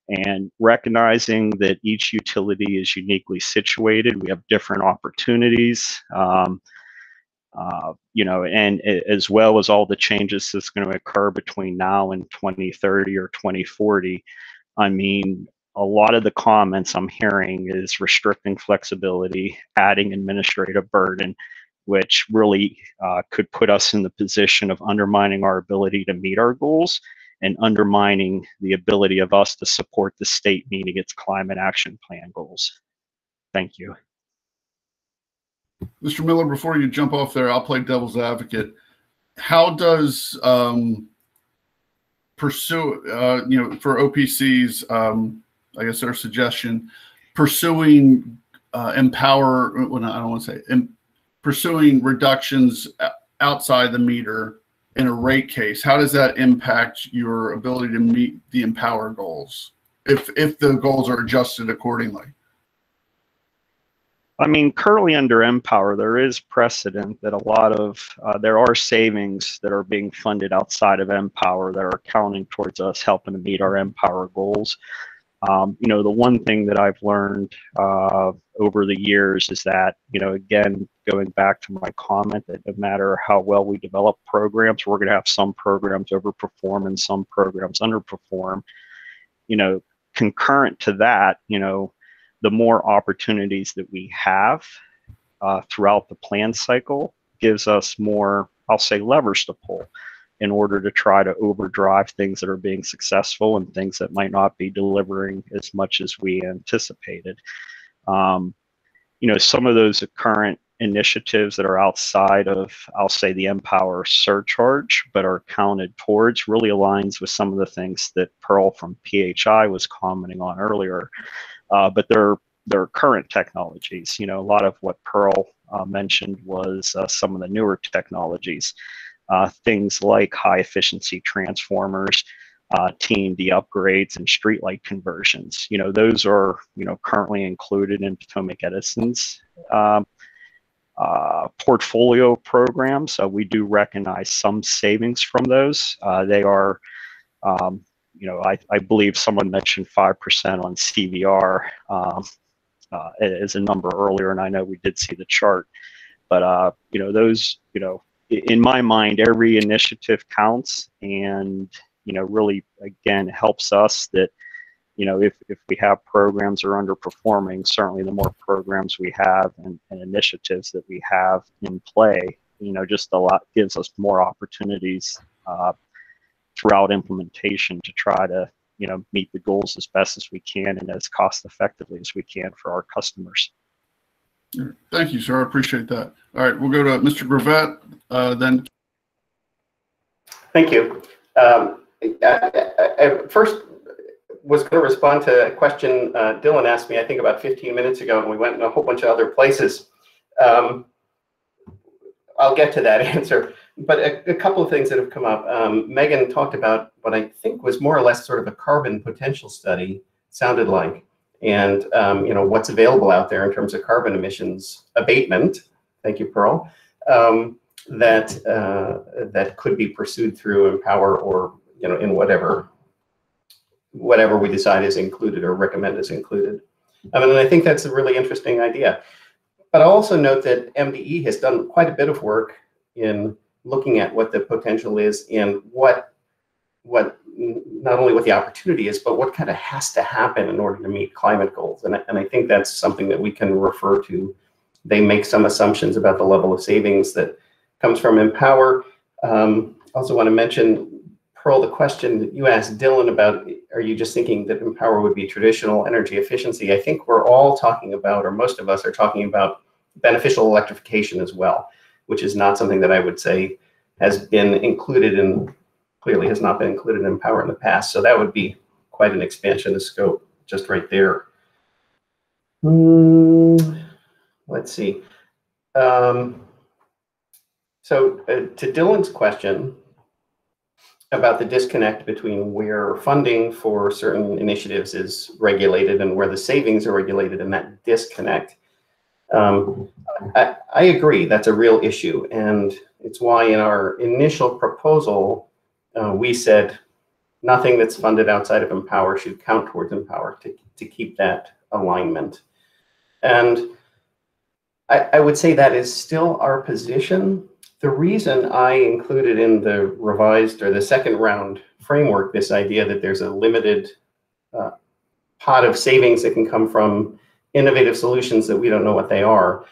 And recognizing that each utility is uniquely situated, we have different opportunities, and as well as all the changes that's going to occur between now and 2030 or 2040. I mean, a lot of the comments I'm hearing is restricting flexibility, adding administrative burden, which really could put us in the position of undermining our ability to meet our goals and undermining the ability of us to support the state meeting its climate action plan goals. Thank you. Mr. Miller, before you jump off there, I'll play devil's advocate. How does pursue, for OPC's, I guess their suggestion, pursuing Empower, well, I don't want to say, pursuing reductions outside the meter in a rate case, how does that impact your ability to meet the Empower goals if the goals are adjusted accordingly? I mean, currently under Empower, there is precedent that a lot of, there are savings that are being funded outside of Empower that are counting towards us helping to meet our Empower goals. The one thing that I've learned over the years is that, again, going back to my comment that no matter how well we develop programs, we're going to have some programs overperform and some programs underperform. Concurrent to that, the more opportunities that we have throughout the plan cycle gives us more, I'll say, levers to pull in order to try to overdrive things that are being successful and things that might not be delivering as much as we anticipated. Some of those current initiatives that are outside of, I'll say, the Empower surcharge, but are counted towards, really aligns with some of the things that Pearl from PHI was commenting on earlier. But they're current technologies. A lot of what Pearl mentioned was some of the newer technologies. Things like high efficiency transformers, T&D upgrades, and streetlight conversions. Those are currently included in Potomac Edison's portfolio programs. We do recognize some savings from those. They are, I believe someone mentioned 5% on CVR as a number earlier, and I know we did see the chart. But those, in my mind, every initiative counts, and really again helps us that if we have programs that are underperforming, certainly the more programs we have and initiatives that we have in play, just a lot gives us more opportunities throughout implementation to try to meet the goals as best as we can and as cost effectively as we can for our customers. Thank you, sir. I appreciate that. All right, we'll go to Mr. Gravett then. Thank you. I first was going to respond to a question Dylan asked me, I think about 15 minutes ago, and we went in a whole bunch of other places. I'll get to that answer. But a couple of things that have come up. Megan talked about what I think was more or less sort of a carbon potential study, sounded like, and what's available out there in terms of carbon emissions abatement. Thank you, Pearl. That could be pursued through Empower or in whatever we decide is included or recommend is included. And I think that's a really interesting idea. But I'll also note that MDE has done quite a bit of work in looking at what the potential is and what not only what the opportunity is, but what kind of has to happen in order to meet climate goals. And I think that's something that we can refer to. They make some assumptions about the level of savings that comes from Empower. Also want to mention, Pearl, the question that you asked Dylan about, are you just thinking that Empower would be traditional energy efficiency? I think we're all talking about, or most of us are talking about, beneficial electrification as well, which is not something that I would say has been included in, clearly has not been included in Empower in the past. So that would be quite an expansion of scope just right there. Let's see. So to Dylan's question about the disconnect between where funding for certain initiatives is regulated and where the savings are regulated, and that disconnect, I agree, that's a real issue. And it's why in our initial proposal, we said nothing that's funded outside of Empower should count towards Empower to keep that alignment. And I would say that is still our position. The reason I included in the revised or the second round framework this idea that there's a limited pot of savings that can come from innovative solutions that we don't know what they are,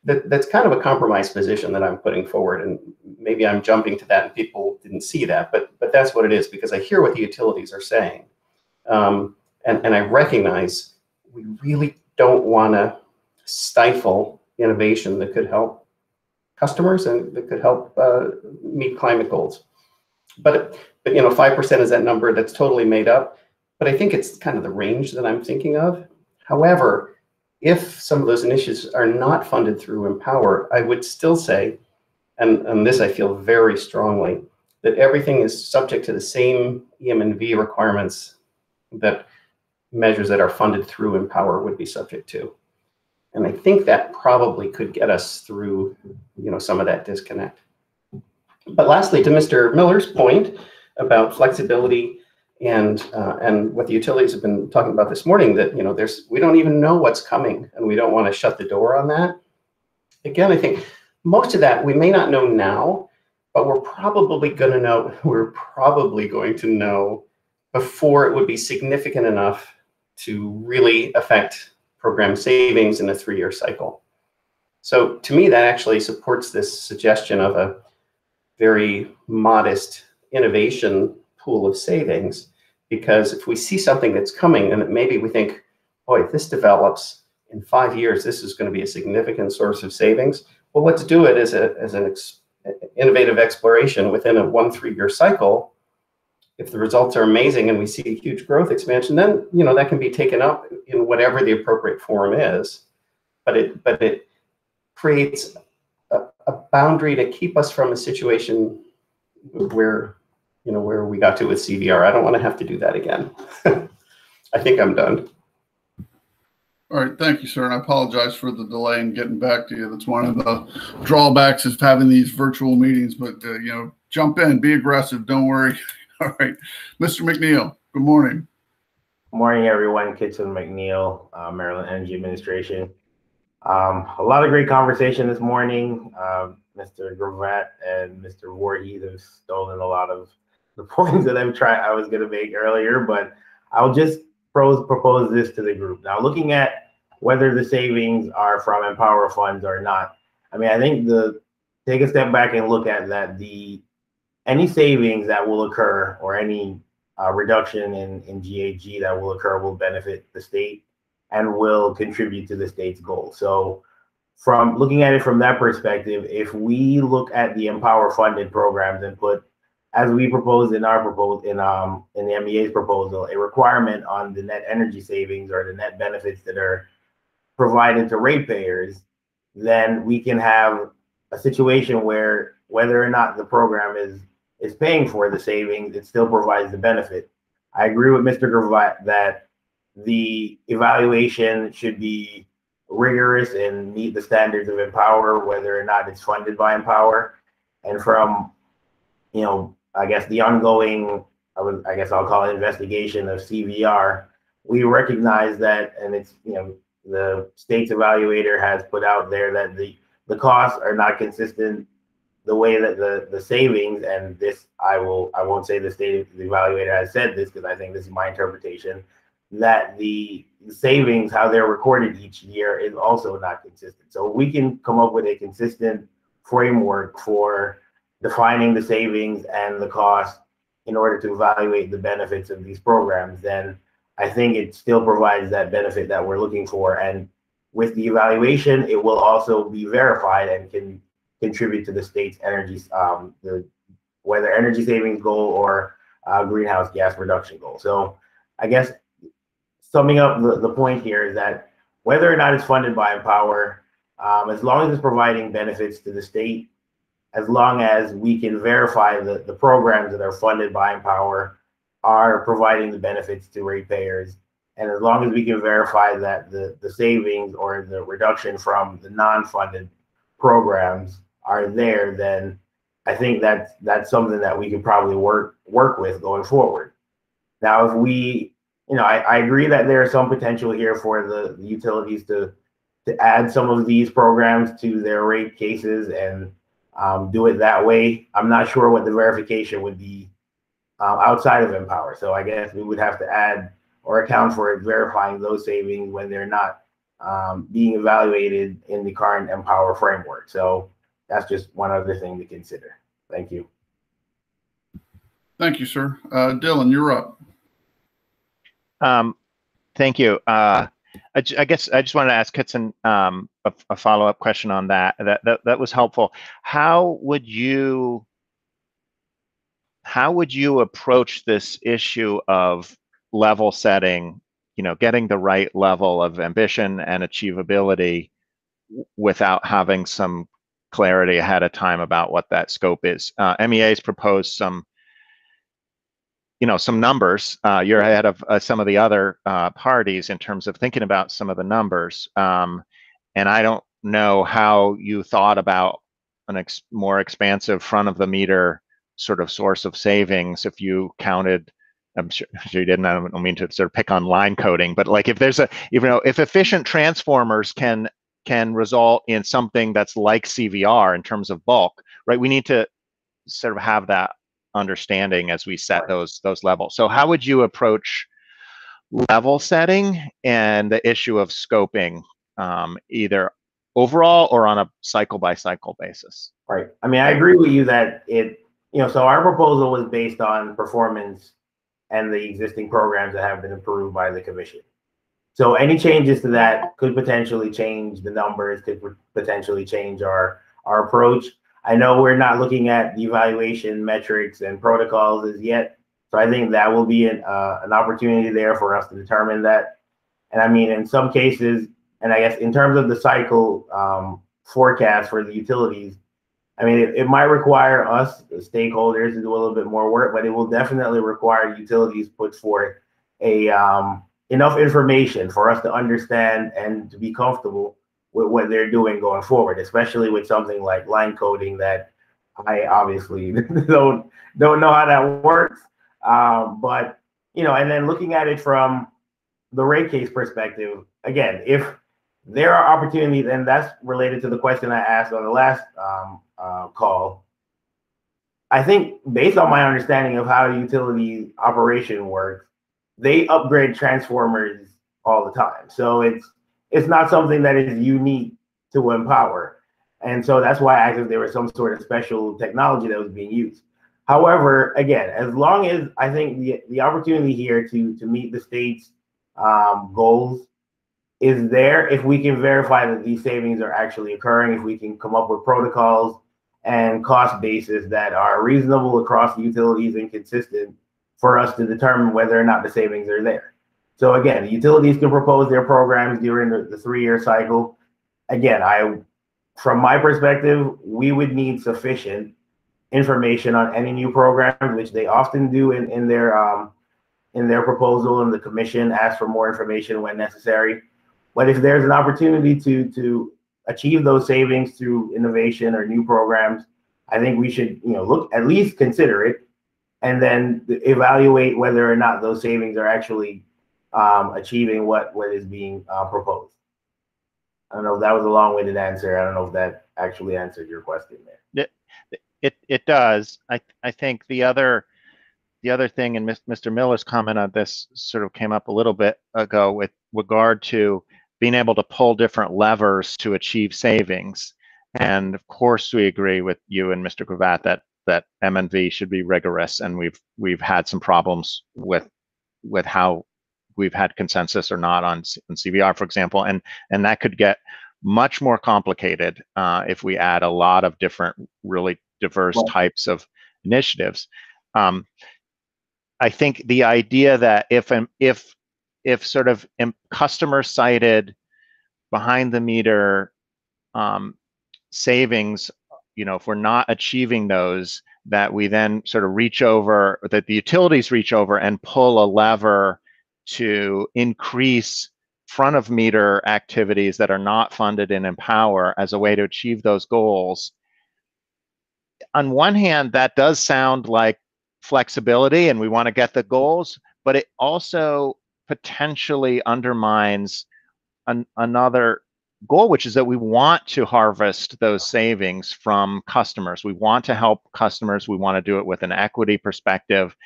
that's kind of a compromised position that I'm putting forward. And maybe I'm jumping to that and people didn't see that, but that's what it is, because I hear what the utilities are saying. And I recognize we really don't want to stifle innovation that could help customers and that could help meet climate goals. But 5% is that number that's totally made up. But I think it's kind of the range that I'm thinking of. However, if some of those initiatives are not funded through Empower, I would still say, and this I feel very strongly, that everything is subject to the same EM&V requirements that measures that are funded through Empower would be subject to. And I think that probably could get us through, some of that disconnect. But lastly, to Mr. Miller's point about flexibility and what the utilities have been talking about this morning, that we don't even know what's coming, and we don't want to shut the door on that. Again, I think most of that we may not know now, but we're probably going to know. We're probably going to know before it would be significant enough to really affect program savings in a 3-year cycle. So to me, that actually supports this suggestion of a very modest innovation pool of savings, because if we see something that's coming and maybe we think, boy, if this develops in 5 years, this is going to be a significant source of savings. Well, let's do it as an innovative exploration within a 1-3-year cycle. If the results are amazing and we see a huge growth expansion, then that can be taken up in whatever the appropriate form is. But it creates a boundary to keep us from a situation where we got to with CVR. I don't want to have to do that again. I think I'm done. All right, thank you, sir. And I apologize for the delay in getting back to you. That's one of the drawbacks of having these virtual meetings. But jump in, be aggressive. Don't worry. All right, Mr. McNeil. Good morning. Good morning, everyone. Kitson McNeil, Maryland Energy Administration. A lot of great conversation this morning. Mr. Gravatt and Mr. Voorhees have stolen a lot of the points that I was going to make earlier, but I'll just propose this to the group. Now, looking at whether the savings are from Empower funds or not, I think take a step back and look at that. Any savings that will occur or any reduction in GHG that will occur will benefit the state and will contribute to the state's goal. So from looking at it from that perspective, if we look at the Empower funded programs and put, as we proposed in our proposal, in the MEA's proposal, a requirement on the net energy savings or the net benefits that are provided to ratepayers, then we can have a situation where whether or not the program is paying for the savings, it still provides the benefit. I agree with Mr. Gravatt that the evaluation should be rigorous and meet the standards of Empower, whether or not it's funded by Empower. And from, I guess the ongoing, I guess I'll call it investigation of CVR, we recognize that, and it's, the state's evaluator has put out there that the costs are not consistent. the way that the savings, and this I won't say the state evaluator has said this because I think this is my interpretation, that the savings, how they're recorded each year, is also not consistent. So we can come up with a consistent framework for defining the savings and the cost in order to evaluate the benefits of these programs, then I think it still provides that benefit that we're looking for. And with the evaluation, it will also be verified and can contribute to the state's energy, whether energy savings goal or greenhouse gas reduction goal. So I guess summing up the point here is that whether or not it's funded by Empower, as long as it's providing benefits to the state, as long as we can verify the programs that are funded by Empower are providing the benefits to ratepayers, and as long as we can verify that the savings or the reduction from the non-funded programs are there, then I think that's something that we could probably work with going forward. Now, if we, I agree that there is some potential here for the utilities to add some of these programs to their rate cases and do it that way. I'm not sure what the verification would be outside of Empower. So I guess we would have to add or account for it, verifying those savings when they're not being evaluated in the current Empower framework. So that's just one other thing to consider. Thank you. Thank you, sir. Dylan, you're up. Thank you. I guess I just wanted to ask Kitson a follow-up question on that. That was helpful. How would you approach this issue of level setting, getting the right level of ambition and achievability without having some clarity ahead of time about what that scope is? MEA's proposed some numbers. You're ahead of some of the other parties in terms of thinking about some of the numbers. And I don't know how you thought about a more expansive front of the meter sort of source of savings if you counted. I'm sure you didn't. I don't mean to sort of pick on line coding, but like if there's if efficient transformers can result in something that's like CVR in terms of bulk, right? We need to sort of have that understanding as we set those levels. So how would you approach level setting and the issue of scoping, either overall or on a cycle by cycle basis? Right. I mean, I agree with you that so our proposal was based on performance and the existing programs that have been approved by the commission. So any changes to that could potentially change the numbers, could potentially change our approach. I know we're not looking at the evaluation metrics and protocols as yet, so I think that will be an opportunity there for us to determine that. And I mean, in some cases, and I guess in terms of the cycle forecast for the utilities, I mean, it might require us, the stakeholders, to do a little bit more work, but it will definitely require utilities put forth enough information for us to understand and to be comfortable with what they're doing going forward, especially with something like line coding that I obviously don't know how that works. But and then looking at it from the rate case perspective, again, if there are opportunities, and that's related to the question I asked on the last call. I think based on my understanding of how the utility operation works, they upgrade transformers all the time. So it's not something that is unique to Empower. And so that's why I asked if there was some sort of special technology that was being used. However, again, as long as I think the opportunity here to meet the state's goals is there, if we can verify that these savings are actually occurring, if we can come up with protocols and cost bases that are reasonable across the utilities and consistent for us to determine whether or not the savings are there. So again, the utilities can propose their programs during the 3-year cycle. Again, from my perspective, we would need sufficient information on any new programs, which they often do in their proposal, and the commission asks for more information when necessary. But if there's an opportunity to achieve those savings through innovation or new programs, I think we should look, at least consider it, and then evaluate whether or not those savings are actually achieving what is being proposed. I don't know if that was a long-winded answer. I don't know if that actually answered your question there. It does. I think the other thing, and Mr. Miller's comment on this sort of came up a little bit ago with regard to being able to pull different levers to achieve savings. And of course, we agree with you and Mr. Gravatt that M&V should be rigorous, and we've had some problems with how we've had consensus or not on CVR, for example, and that could get much more complicated if we add a lot of different, really diverse types of initiatives. I think the idea that if sort of customer cited behind the meter savings, if we're not achieving those, that we then sort of reach over, that the utilities reach over and pull a lever to increase front of meter activities that are not funded in Empower as a way to achieve those goals. On one hand, that does sound like flexibility and we want to get the goals, but it also potentially undermines another goal, which is that we want to harvest those savings from customers. We want to help customers. We want to do it with an equity perspective.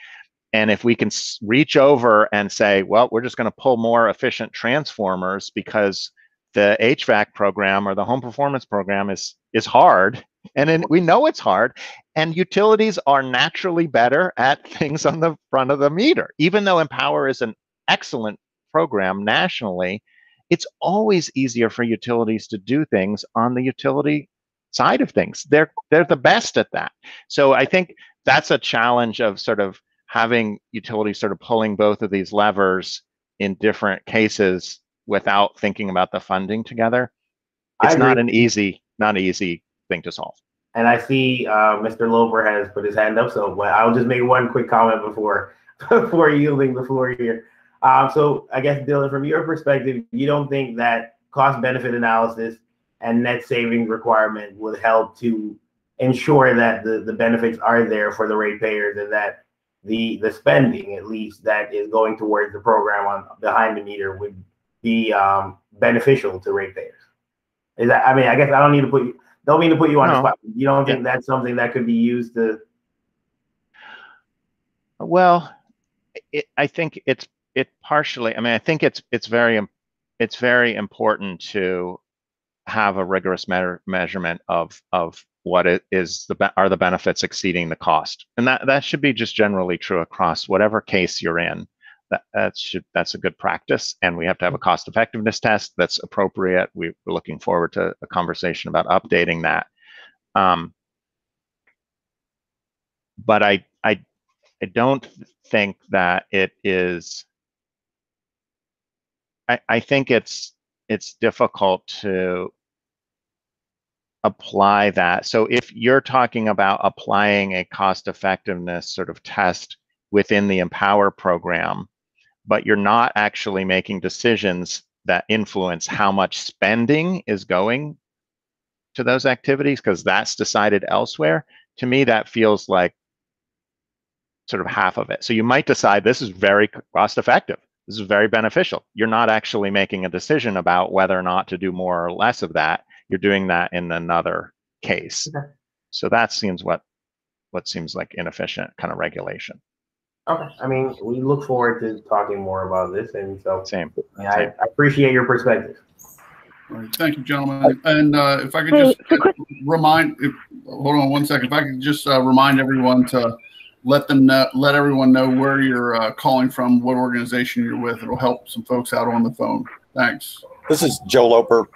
And if we can reach over and say, well, we're just going to pull more efficient transformers because the HVAC program or the home performance program is hard, and we know it's hard, and utilities are naturally better at things on the front of the meter. Even though Empower is an excellent program nationally, it's always easier for utilities to do things on the utility side of things. They're the best at that. So I think that's a challenge of sort of having utilities sort of pulling both of these levers in different cases without thinking about the funding together. It's not an easy thing to solve. And I see Mr. Loper has put his hand up, so I'll just make one quick comment before yielding the floor here. So I guess, Dylan, from your perspective, you don't think that cost-benefit analysis and net savings requirement would help to ensure that the benefits are there for the ratepayers, and that the spending, at least, that is going towards the program on behind the meter would be beneficial to ratepayers? Is that, I mean, I guess I don't mean to put you on the spot. You don't think that's something that could be used to? Well, I think it partially. I mean, I think it's very important to have a rigorous measurement of what it is, are the benefits exceeding the cost, and that should be just generally true across whatever case you're in. That's a good practice, and we have to have a cost effectiveness test that's appropriate. We're looking forward to a conversation about updating that. But I don't think that it is. I think it's difficult to apply that. So if you're talking about applying a cost effectiveness sort of test within the Empower program, but you're not actually making decisions that influence how much spending is going to those activities because that's decided elsewhere, to me that feels like sort of half of it. So you might decide this is very cost effective, this is very beneficial. You're not actually making a decision about whether or not to do more or less of that. You're doing that in another case. Okay. So that seems what seems like inefficient kind of regulation. Okay. I mean, we look forward to talking more about this, and so same. I appreciate your perspective. All right. Thank you, gentlemen. And if I could just remind, hold on one second. If I could just remind everyone to let everyone know where you're calling from, what organization you're with. It'll help some folks out on the phone. Thanks. This is Joe Loper.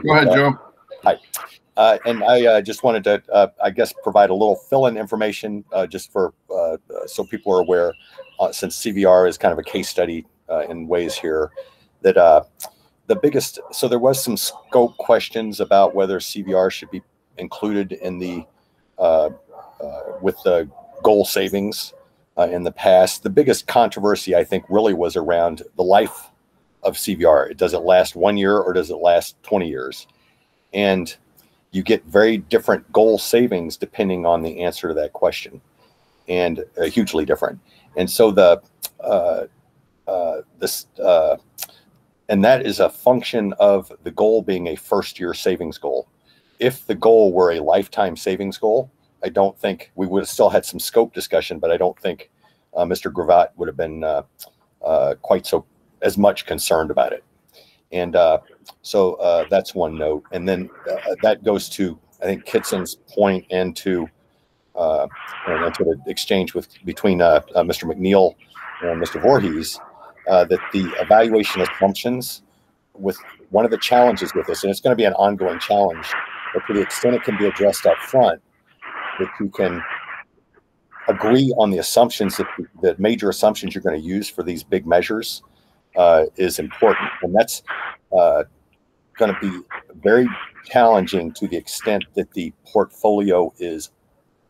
Go ahead, Joe. Hi. And I just wanted to, I guess, provide a little fill-in information just for so people are aware, since CVR is kind of a case study in ways here, that the biggest, so there was some scope questions about whether CVR should be included in the, with the goal savings in the past. The biggest controversy, I think, really was around the life of CVR. Does it last 1 year or does it last 20 years? And you get very different goal savings depending on the answer to that question, and hugely different. And so and that is a function of the goal being a first-year savings goal. If the goal were a lifetime savings goal, I don't think we would have still had some scope discussion, but I don't think Mr. Gravatt would have been quite so as much concerned about it. And so that's one note. And then that goes to, I think, Kitson's point and to the exchange between Mr. McNeil and Mr. Voorhees, that the evaluation assumptions, with one of the challenges with this, and it's going to be an ongoing challenge, but to the extent it can be addressed up front, that you can agree on the assumptions, that the major assumptions you're going to use for these big measures is important. And that's going to be very challenging to the extent that the portfolio is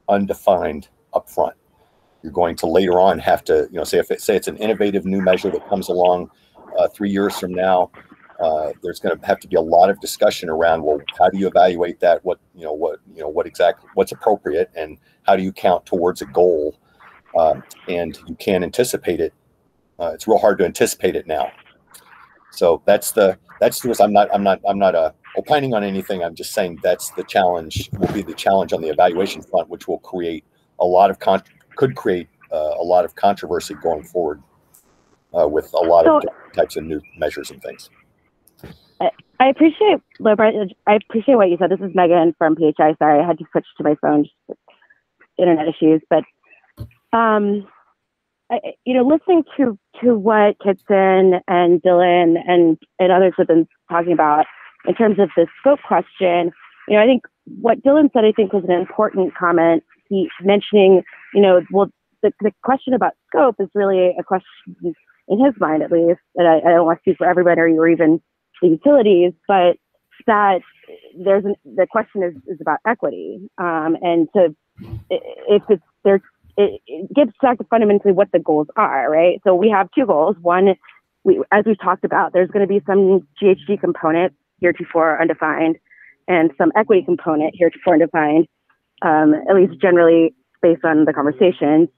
undefined up front. You're going to later on have to, say it's an innovative new measure that comes along 3 years from now. There's going to have to be a lot of discussion around, well, how do you evaluate that? What's appropriate, and how do you count towards a goal? And you can't anticipate it. It's real hard to anticipate it now. So that's I'm not opining on anything. I'm just saying that's the challenge. Will be the challenge on the evaluation front, which will create a lot of controversy going forward with a lot of different types of new measures and things. I appreciate what you said. This is Megan from PHI. Sorry, I had to switch to my phone, just internet issues. But listening to what Kitson and Dylan and others have been talking about in terms of the scope question, I think what Dylan said, I think, was an important comment. He mentioning, the question about scope is really a question in his mind, at least, and I don't want to speak for everybody or even the utilities, but that the question is about equity, and so it gets back to fundamentally what the goals are, right? So we have two goals. One, as we've talked about, there's going to be some GHG component heretofore undefined, and some equity component heretofore undefined, at least generally based on the conversation.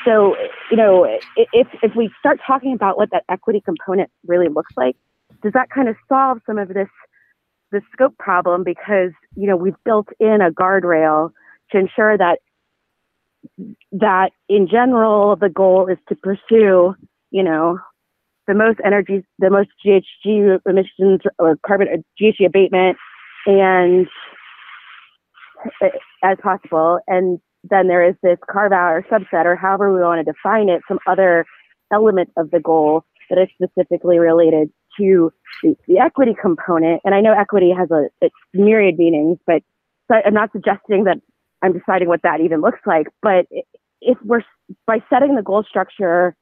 So if we start talking about what that equity component really looks like, does that kind of solve some of this scope problem? Because we've built in a guardrail to ensure that in general the goal is to pursue the most GHG emissions or carbon GHG abatement and as possible, and then there is this carve out or subset, or however we want to define it, some other element of the goal that is specifically related to the equity component. And I know equity has a myriad meanings, but so I'm not suggesting that I'm deciding what that even looks like. But if we're, by setting the goal structure,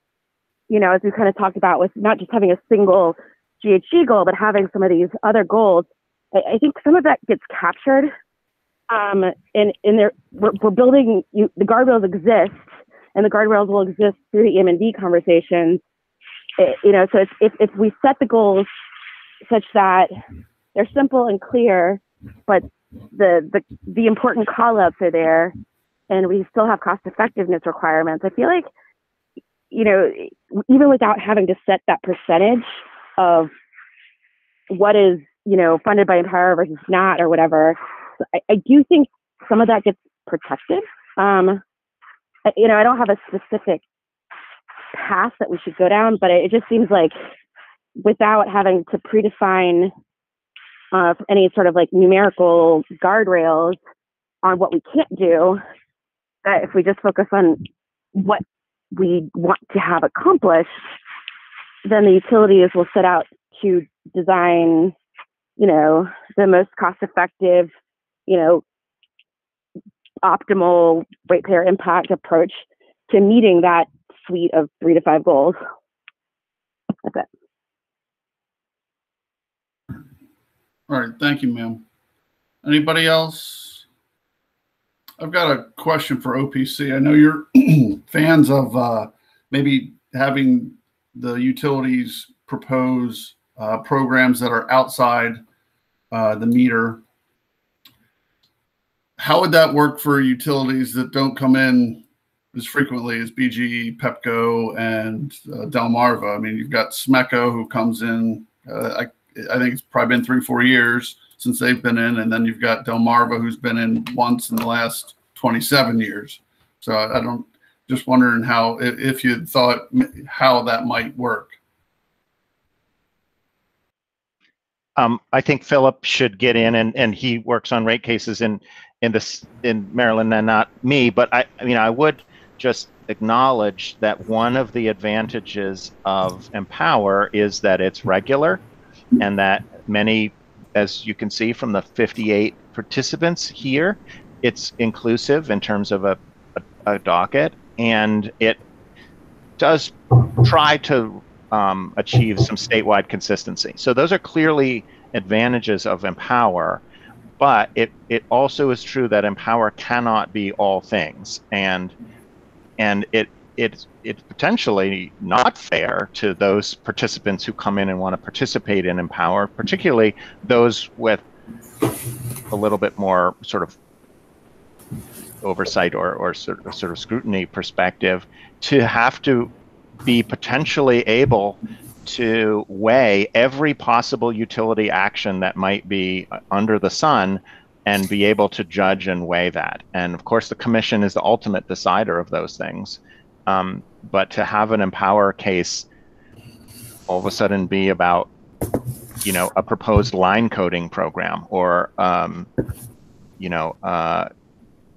as we kind of talked about, with not just having a single GHG goal, but having some of these other goals, I think some of that gets captured. And there, we're building, the guardrails exist, and the guardrails will exist through the M&D conversations. So if we set the goals such that they're simple and clear, but the important call outs are there, and we still have cost effectiveness requirements, I feel like, even without having to set that percentage of what is, funded by Empower versus not or whatever, I do think some of that gets protected. I don't have a specific path that we should go down, but it just seems like without having to predefine any sort of like numerical guardrails on what we can't do, that if we just focus on what we want to have accomplished, then the utilities will set out to design, the most cost-effective, optimal ratepayer impact approach to meeting that suite of 3 to 5 goals. That's it. All right, thank you, ma'am. Anybody else? I've got a question for OPC. I know you're fans of maybe having the utilities propose programs that are outside the meter. How would that work for utilities that don't come in as frequently as BGE, Pepco, and Delmarva? I mean, you've got Smeco, who comes in, I think it's probably been 3-4 years since they've been in, and then you've got Delmarva, who's been in once in the last 27 years. So I don't, just wondering how, if you thought how that might work. I think Philip should get in, and he works on rate cases in Maryland, and not me. But I mean, I would just acknowledge that one of the advantages of Empower is that it's regular, and that many, as you can see from the 58 participants here, it's inclusive in terms of a docket, and it does try to achieve some statewide consistency. So those are clearly advantages of Empower, but it also is true that Empower cannot be all things, and it's potentially not fair to those participants who come in and want to participate in Empower, particularly those with a little bit more sort of oversight or sort of scrutiny perspective, to have to be potentially able to weigh every possible utility action that might be under the sun and be able to judge and weigh that. And of course, the commission is the ultimate decider of those things. But to have an Empower case all of a sudden be about, you know, a proposed line coding program, or, you know,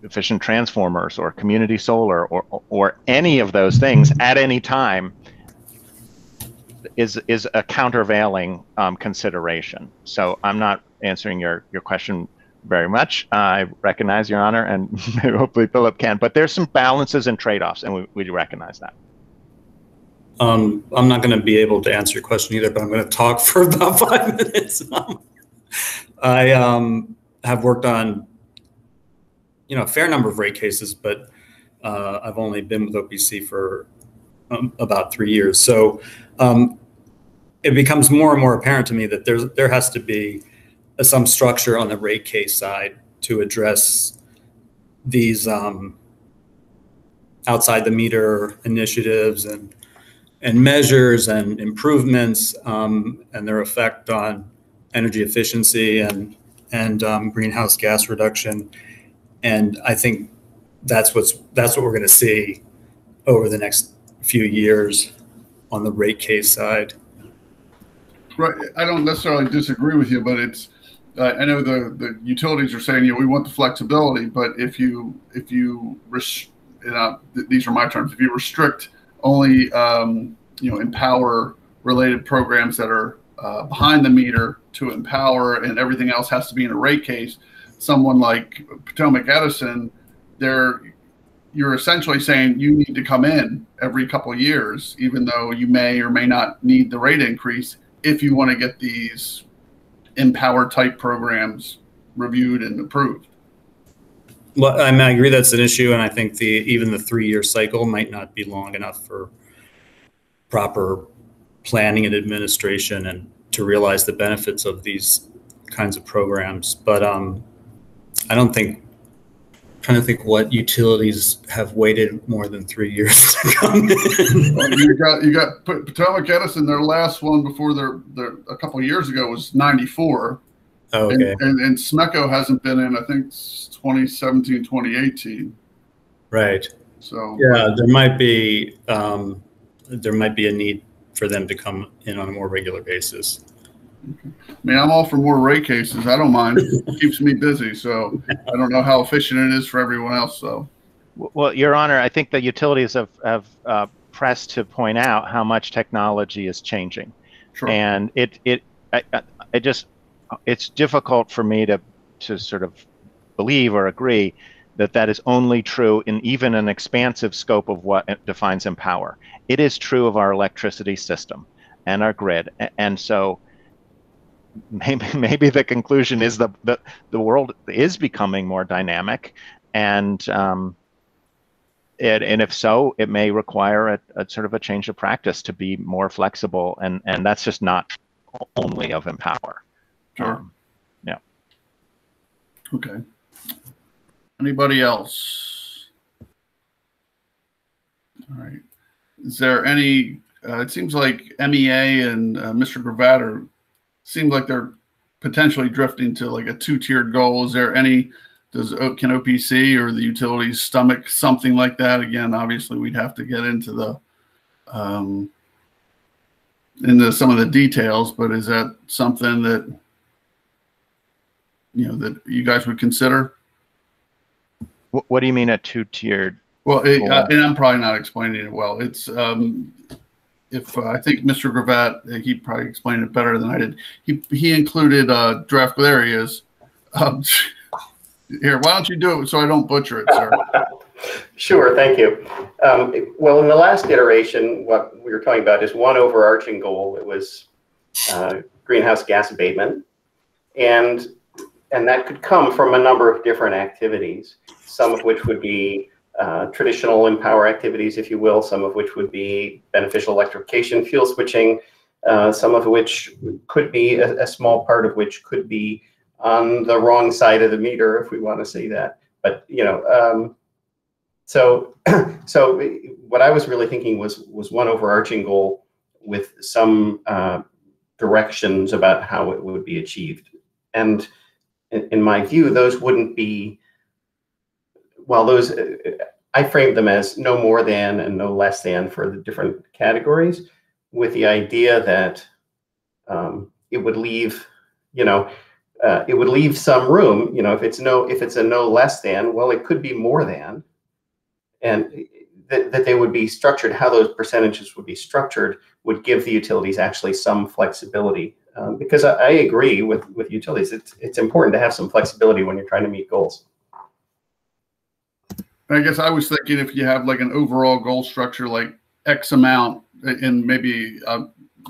efficient transformers, or community solar, or any of those things at any time, is a countervailing consideration. So I'm not answering your question very much. I recognize, Your Honor, and hopefully Philip can, but there's some balances and trade-offs, and we do recognize that. I'm not going to be able to answer your question either, but I'm going to talk for about 5 minutes. I have worked on, you know, a fair number of rate cases, but I've only been with OPC for about 3 years. So it becomes more and more apparent to me that there has to be some structure on the rate case side to address these outside the meter initiatives and measures and improvements, and their effect on energy efficiency and greenhouse gas reduction. And I think that's what we're going to see over the next few years on the rate case side. Right. I don't necessarily disagree with you, but it's, I know the utilities are saying, you know, we want the flexibility, but if you these are my terms, if you restrict only, you know, Empower related programs that are behind the meter to Empower, and everything else has to be in a rate case, someone like Potomac Edison, you're essentially saying you need to come in every couple of years, even though you may or may not need the rate increase, if you want to get these Empower type programs reviewed and approved. Well, I mean, I agree that's an issue, and I think even the 3-year cycle might not be long enough for proper planning and administration and to realize the benefits of these kinds of programs. But I don't think, I'm trying to think what utilities have waited more than 3 years to come in. Well, you got Potomac Edison, their last one before their a couple of years ago was 94. Oh, okay. And SMECO hasn't been in, I think, 2017, 2018. Right. So yeah, there might be a need for them to come in on a more regular basis. Okay. I mean, I'm all for more rate cases. I don't mind. It keeps me busy. So I don't know how efficient it is for everyone else. So, well, Your Honor, I think the utilities have pressed to point out how much technology is changing, sure. And it's difficult for me to sort of believe or agree that is only true in even an expansive scope of what defines Empower. It is true of our electricity system and our grid, and so maybe the conclusion is the world is becoming more dynamic, and if so, it may require a sort of a change of practice to be more flexible, and that's just not only of Empower. Sure. Yeah. Okay. Anybody else? All right. Is there any? It seems like MEA and Mr. Gravatt seem like they're potentially drifting to like a 2-tiered goal. Is there any can OPC or the utilities stomach something like that? Again, obviously we'd have to get into some of the details, but is that something that that you guys would consider? What do you mean a two-tiered? Well, and I'm probably not explaining it well. It's if I think Mr. Gravatt, he probably explained it better than I did. He included draft areas. Here, why don't you do it so I don't butcher it, sir? Sure, thank you. Well, in the last iteration, what we were talking about is one overarching goal. It was greenhouse gas abatement, and that could come from a number of different activities, some of which would be traditional Empower activities, if you will, some of which would be beneficial electrification, fuel switching, some of which could be, a small part of which could be on the wrong side of the meter, if we want to say that. But, so what I was really thinking was one overarching goal with some directions about how it would be achieved. And in my view, those wouldn't be, well, those, I framed them as no more than and no less than for the different categories, with the idea that it would leave, it would leave some room, if it's a no less than, well, it could be more than, and that they would be structured, how those percentages would be structured would give the utilities actually some flexibility. Because I agree with utilities, it's important to have some flexibility when you're trying to meet goals. I guess I was thinking if you have like an overall goal structure, like X amount, and maybe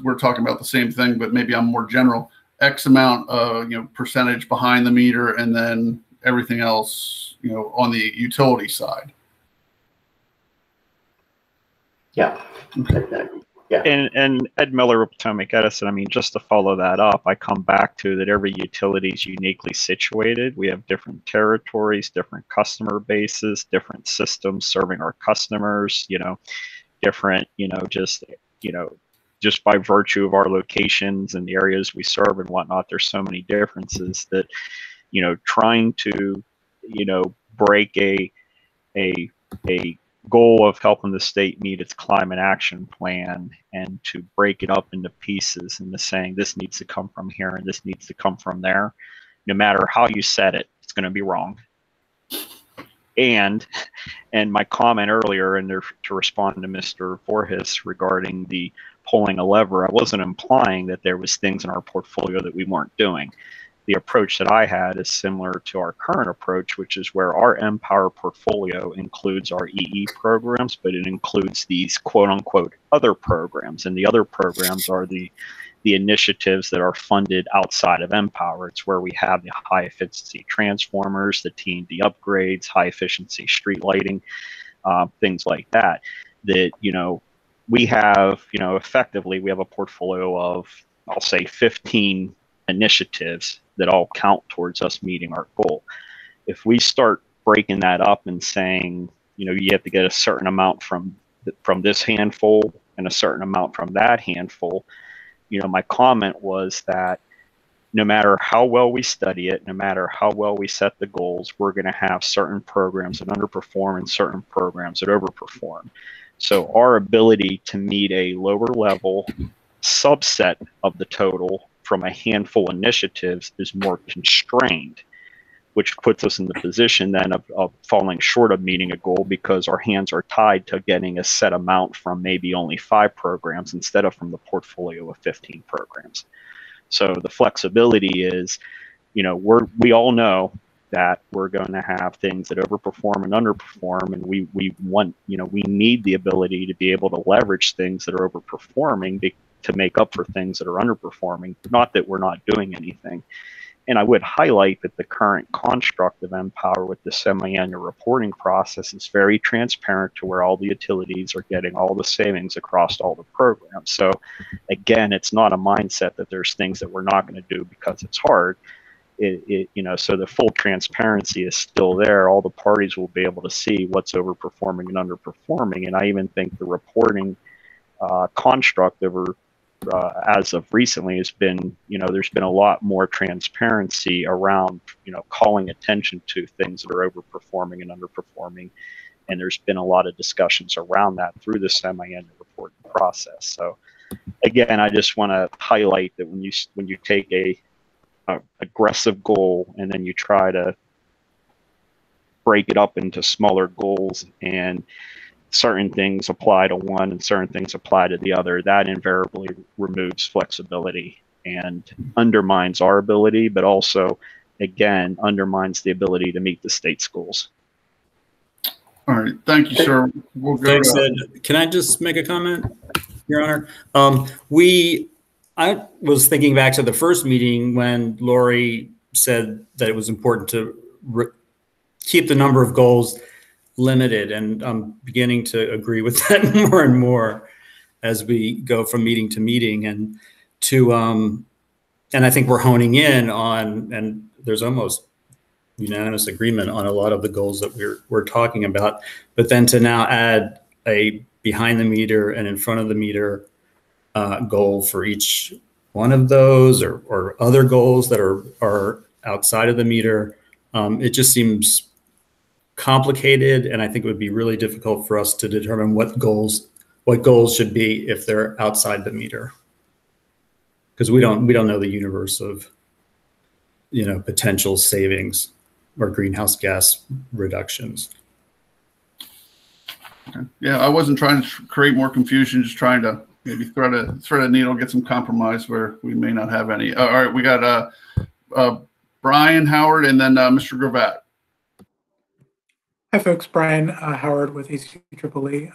we're talking about the same thing, but maybe I'm more general, X amount percentage behind the meter, and then everything else, on the utility side. Yeah. Okay. Yeah. And Ed Miller with Potomac Edison, I mean, just to follow that up, I come back to that every utility is uniquely situated. We have different territories, different customer bases, different systems serving our customers, different, just by virtue of our locations and the areas we serve and whatnot, there's so many differences that, trying to, break a goal of helping the state meet its climate action plan and to break it up into pieces and saying this needs to come from here and this needs to come from there, no matter how you set it, it's going to be wrong. And my comment earlier, and to respond to Mr. Voorhis regarding the pulling a lever, I wasn't implying that there was things in our portfolio that we weren't doing. The approach that I had is similar to our current approach, which is where our Empower portfolio includes our EE programs, but it includes these quote unquote other programs. And the other programs are the initiatives that are funded outside of Empower. It's where we have the high efficiency transformers, the T&D upgrades, high efficiency street lighting, things like that, we have, effectively we have a portfolio of, I'll say 15 initiatives that all count towards us meeting our goal. If we start breaking that up and saying, you have to get a certain amount from this handful and a certain amount from that handful, my comment was that no matter how well we study it, no matter how well we set the goals, we're going to have certain programs that underperform and certain programs that overperform. So our ability to meet a lower level subset of the total from a handful of initiatives is more constrained, which puts us in the position then of falling short of meeting a goal because our hands are tied to getting a set amount from maybe only 5 programs instead of from the portfolio of 15 programs. So the flexibility is, we all know that we're going to have things that overperform and underperform, and we want, we need the ability to be able to leverage things that are overperforming to make up for things that are underperforming, not that we're not doing anything. And I would highlight that the current construct of Empower with the semi-annual reporting process is very transparent to where all the utilities are getting all the savings across all the programs. So again, it's not a mindset that there's things that we're not going to do because it's hard. So the full transparency is still there. All the parties will be able to see what's overperforming and underperforming. And I even think the reporting construct over as of recently has been, there's been a lot more transparency around, calling attention to things that are overperforming and underperforming. And there's been a lot of discussions around that through the semi-annual reporting process. So again, I just want to highlight that when you take a aggressive goal and then you try to break it up into smaller goals, and certain things apply to one and certain things apply to the other, that invariably removes flexibility and undermines our ability, but also, again, undermines the ability to meet the state's goals. All right, thank you, sir. We'll go. Thanks, Ed. Can I just make a comment, Your Honor? I was thinking back to the first meeting when Lori said that it was important to keep the number of goals limited, and I'm beginning to agree with that more and more as we go from meeting to meeting, and I think we're honing in on, and there's almost unanimous agreement on a lot of the goals that we're talking about, but then to now add a behind the meter and in front of the meter goal for each one of those, or other goals that are outside of the meter, it just seems complicated, and I think it would be really difficult for us to determine what goals should be if they're outside the meter, because we don't know the universe of potential savings or greenhouse gas reductions. Okay. Yeah, I wasn't trying to create more confusion, just trying to maybe thread a needle, get some compromise where we may not have any. All right, we got Brian Howard and then Mr. Gravatt. Hi, folks. Brian Howard with ACCEEE.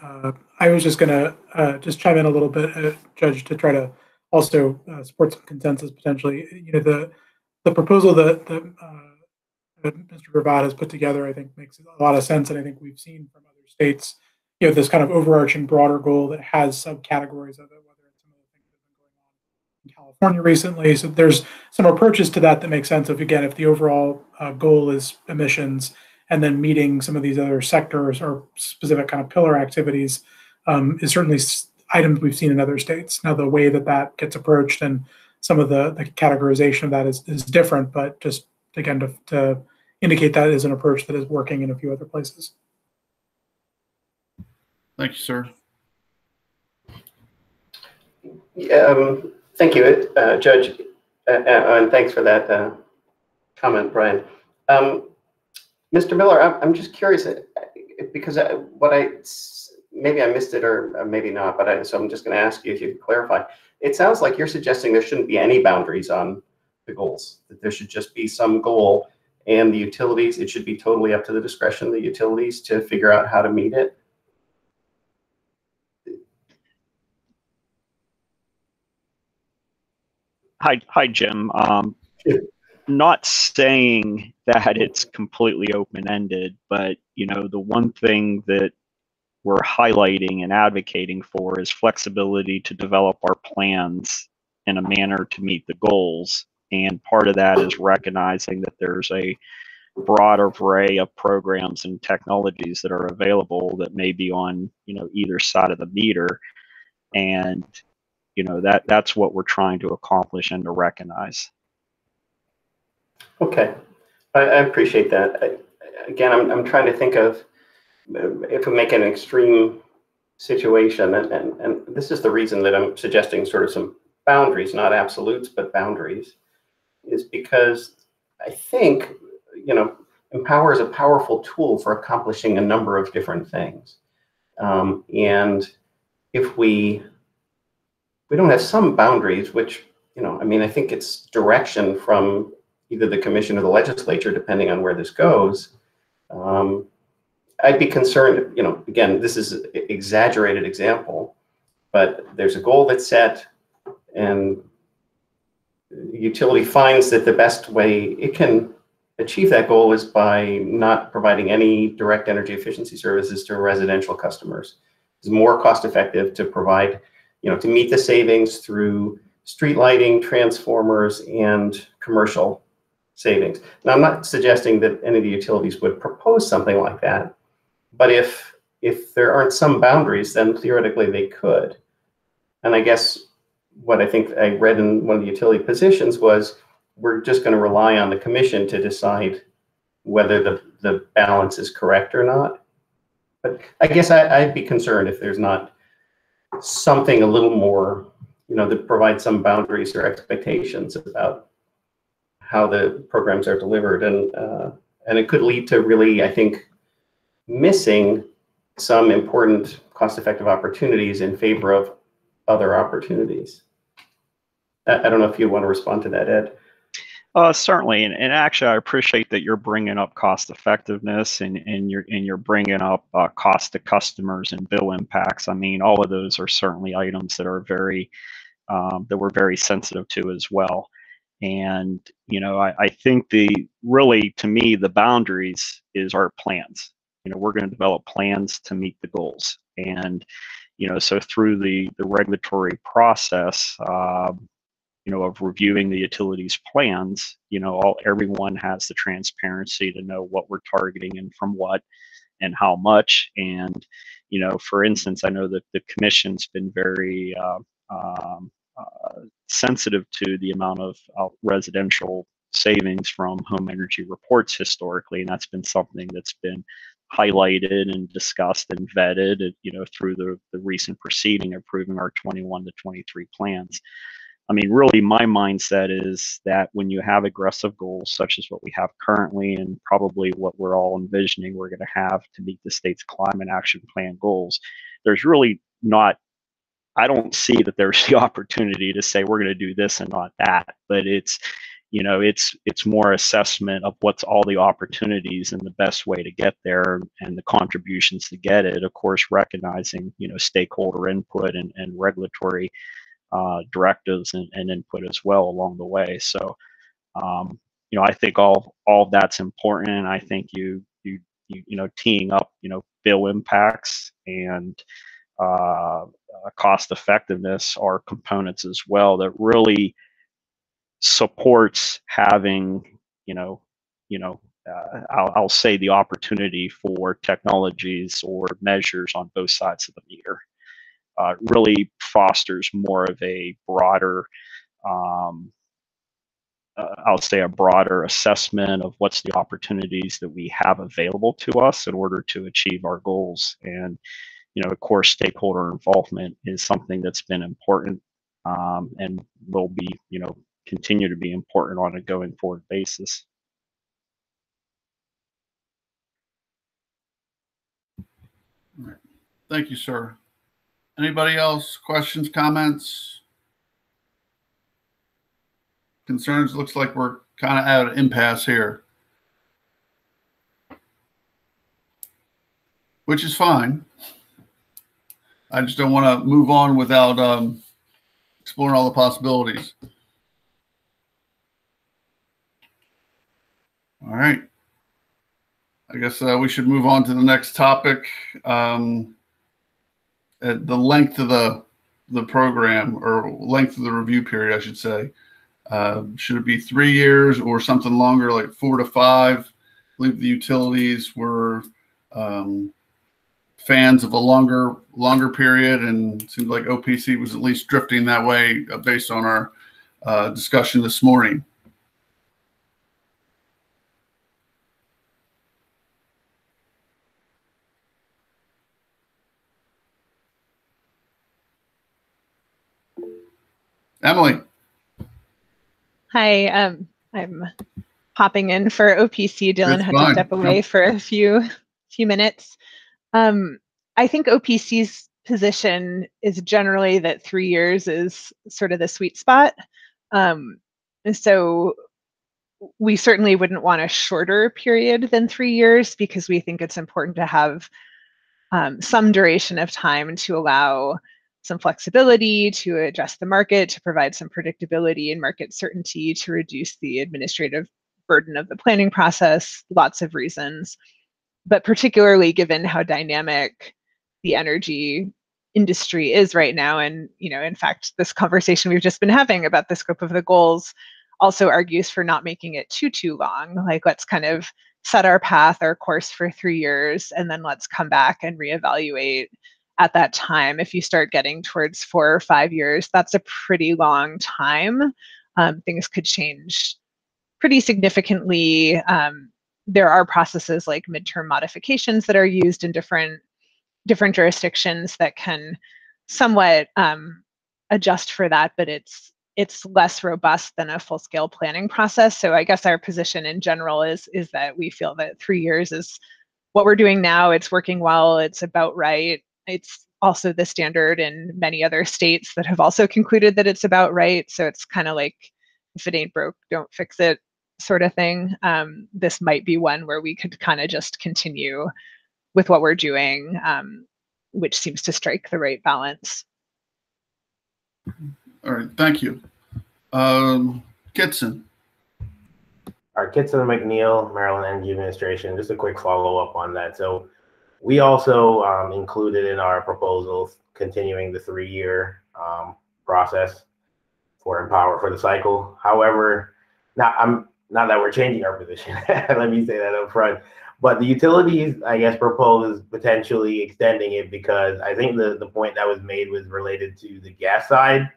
I was just going to just chime in a little bit, Judge, to try to also support some consensus potentially. The proposal that Mr. Gravatt has put together, I think, makes a lot of sense, and I think we've seen from other states, this kind of overarching broader goal that has subcategories of it, whether it's some of the things that have been going on in California recently. So there's some approaches to that make sense of, again, if the overall goal is emissions, and then meeting some of these other sectors or specific kind of pillar activities is certainly items we've seen in other states. Now, the way that gets approached and some of the categorization of that is different, but just, again, to indicate that is an approach that is working in a few other places. Thank you, sir. Thank you, Judge, and thanks for that comment, Brian. Mr. Miller, I'm just curious, because maybe I missed it or maybe not, so I'm just going to ask you if you could clarify. It sounds like you're suggesting there shouldn't be any boundaries on the goals, that there should just be some goal, and the utilities, it should be totally up to the discretion of the utilities to figure out how to meet it. Hi, Jim. Not saying that it's completely open-ended, but the one thing that we're highlighting and advocating for is flexibility to develop our plans in a manner to meet the goals. And part of that is recognizing that there's a broad array of programs and technologies that are available that may be on either side of the meter, and that's what we're trying to accomplish and to recognize. Okay, I appreciate that. Again, I'm trying to think of if we make an extreme situation, and this is the reason that I'm suggesting sort of some boundaries, not absolutes, but boundaries, is because I think, Empower is a powerful tool for accomplishing a number of different things. And if we don't have some boundaries, which, I think it's direction from either the commission or the legislature, depending on where this goes, I'd be concerned, again, this is an exaggerated example, but there's a goal that's set, and the utility finds that the best way it can achieve that goal is by not providing any direct energy efficiency services to residential customers. It's more cost effective to provide, to meet the savings through street lighting, transformers, and commercial savings. Now, I'm not suggesting that any of the utilities would propose something like that, but if there aren't some boundaries, then theoretically they could. And I guess what I think I read in one of the utility positions was, we're just going to rely on the commission to decide whether the balance is correct or not. But I guess I'd be concerned if there's not something a little more, that provides some boundaries or expectations about how the programs are delivered, and it could lead to really, I think, missing some important cost-effective opportunities in favor of other opportunities. I don't know if you want to respond to that, Ed. Certainly, and actually, I appreciate that you're bringing up cost effectiveness and you're bringing up cost to customers and bill impacts. I mean, all of those are certainly items that are that we're very sensitive to as well. And I think to me, the boundaries is our plans. We're going to develop plans to meet the goals, and so through the regulatory process. Of reviewing the utilities plans, everyone has the transparency to know what we're targeting and from what and how much. And, for instance, I know that the commission's been very sensitive to the amount of residential savings from home energy reports historically, and that's been something that's been highlighted and discussed and vetted, through the recent proceeding approving our 21 to 23 plans. I mean, really, my mindset is that when you have aggressive goals, such as what we have currently, and probably what we're all envisioning we're going to have to meet the state's climate action plan goals, there's really not, I don't see that there's the opportunity to say we're going to do this and not that. But it's more assessment of what's all the opportunities and the best way to get there and the contributions to get it. Of course, recognizing, stakeholder input and regulatory directives and input as well along the way. So, I think all that's important, and I think you teeing up, bill impacts and cost effectiveness are components as well that really supports having, I'll say the opportunity for technologies or measures on both sides of the meter. Really fosters more of a broader, I'll say a broader assessment of what's the opportunities that we have available to us in order to achieve our goals. And, of course, stakeholder involvement is something that's been important and will be, continue to be important on a going forward basis. All right. Thank you, sir. Anybody else? Questions, comments, concerns? Looks like we're kind of at an impasse here, which is fine. I just don't want to move on without exploring all the possibilities. All right. I guess we should move on to the next topic. At the length of the program, or length of the review period, I should say. Should it be 3 years or something longer, like 4 to 5? I believe the utilities were fans of a longer period, and it seems like OPC was at least drifting that way based on our discussion this morning. Emily. Hi, I'm hopping in for OPC. Dylan had to step away for a few minutes. I think OPC's position is generally that 3 years is sort of the sweet spot. And so we certainly wouldn't want a shorter period than 3 years, because we think it's important to have some duration of time to allow some flexibility, to adjust the market, to provide some predictability and market certainty, to reduce the administrative burden of the planning process, lots of reasons. But particularly given how dynamic the energy industry is right now, and in fact, this conversation we've just been having about the scope of the goals also argues for not making it too long. Like, let's kind of set our path, our course for 3 years, and then let's come back and reevaluate at that time. If you start getting towards 4 or 5 years, that's a pretty long time. Things could change pretty significantly. There are processes like midterm modifications that are used in different jurisdictions that can somewhat adjust for that, but it's less robust than a full-scale planning process. So I guess our position in general is that we feel that 3 years is what we're doing now. It's working well. It's about right. It's also the standard in many other states that have also concluded that it's about right. So it's kind of like, if it ain't broke, don't fix it sort of thing. This might be one where we could kind of just continue with what we're doing, which seems to strike the right balance. All right, thank you. Kitson. All right, Kitson McNeil, Maryland Energy Administration. Just a quick follow-up on that. So we also included in our proposals continuing the 3-year process for Empower for the cycle. However, not that we're changing our position. Let me say that up front. But the utilities, I guess, propose potentially extending it because I think the point that was made was related to the gas side.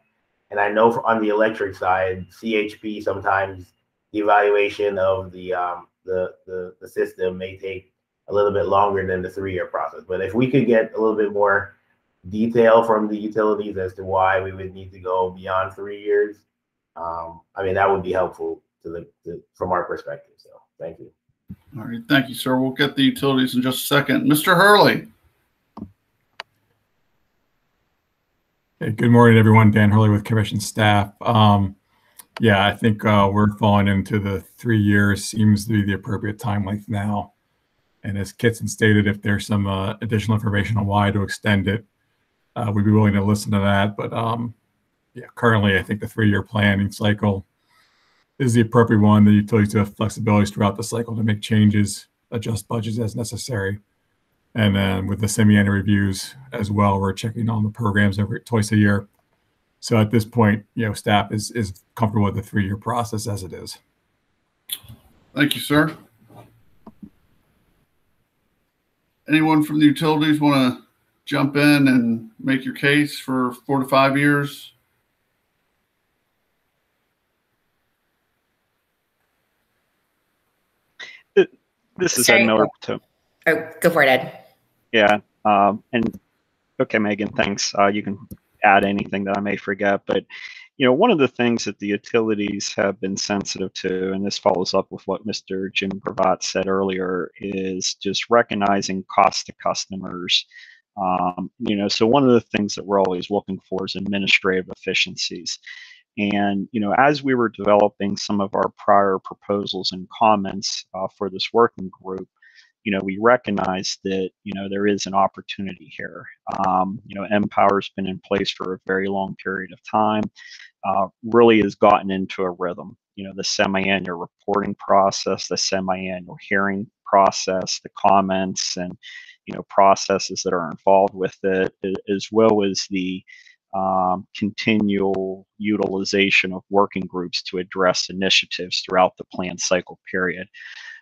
And I know on the electric side, CHP sometimes the evaluation of the system may take a little bit longer than the 3-year process. But if we could get a little bit more detail from the utilities as to why we would need to go beyond 3 years, I mean, that would be helpful from our perspective. So thank you. All right, thank you, sir. We'll get the utilities in just a second. Mr. Hurley. Hey, good morning, everyone. Dan Hurley with Commission staff. Yeah, I think we're falling into the 3 years seems to be the appropriate time length now. And as Kitson stated, if there's some additional information on why to extend it, we'd be willing to listen to that. But yeah, currently, I think the 3-year planning cycle is the appropriate one. The utilities do have flexibilities throughout the cycle to make changes, adjust budgets as necessary. And then with the semi-annual reviews as well, we're checking on the programs twice a year. So at this point, staff is comfortable with the 3-year process as it is. Thank you, sir. Anyone from the utilities want to jump in and make your case for 4 to 5 years? This is Ed Miller. Oh, go for it, Ed. Yeah. And okay, Megan, thanks. You can add anything that I may forget, but one of the things that the utilities have been sensitive to, and this follows up with what Mr. Jim Gravatt said earlier, is just recognizing cost to customers. So one of the things that we're always looking for is administrative efficiencies. And, as we were developing some of our prior proposals and comments for this working group, we recognize that, there is an opportunity here. Empower's been in place for a very long period of time, really has gotten into a rhythm. The semi-annual reporting process, the semi-annual hearing process, the comments and, processes that are involved with it, as well as the continual utilization of working groups to address initiatives throughout the plan cycle period.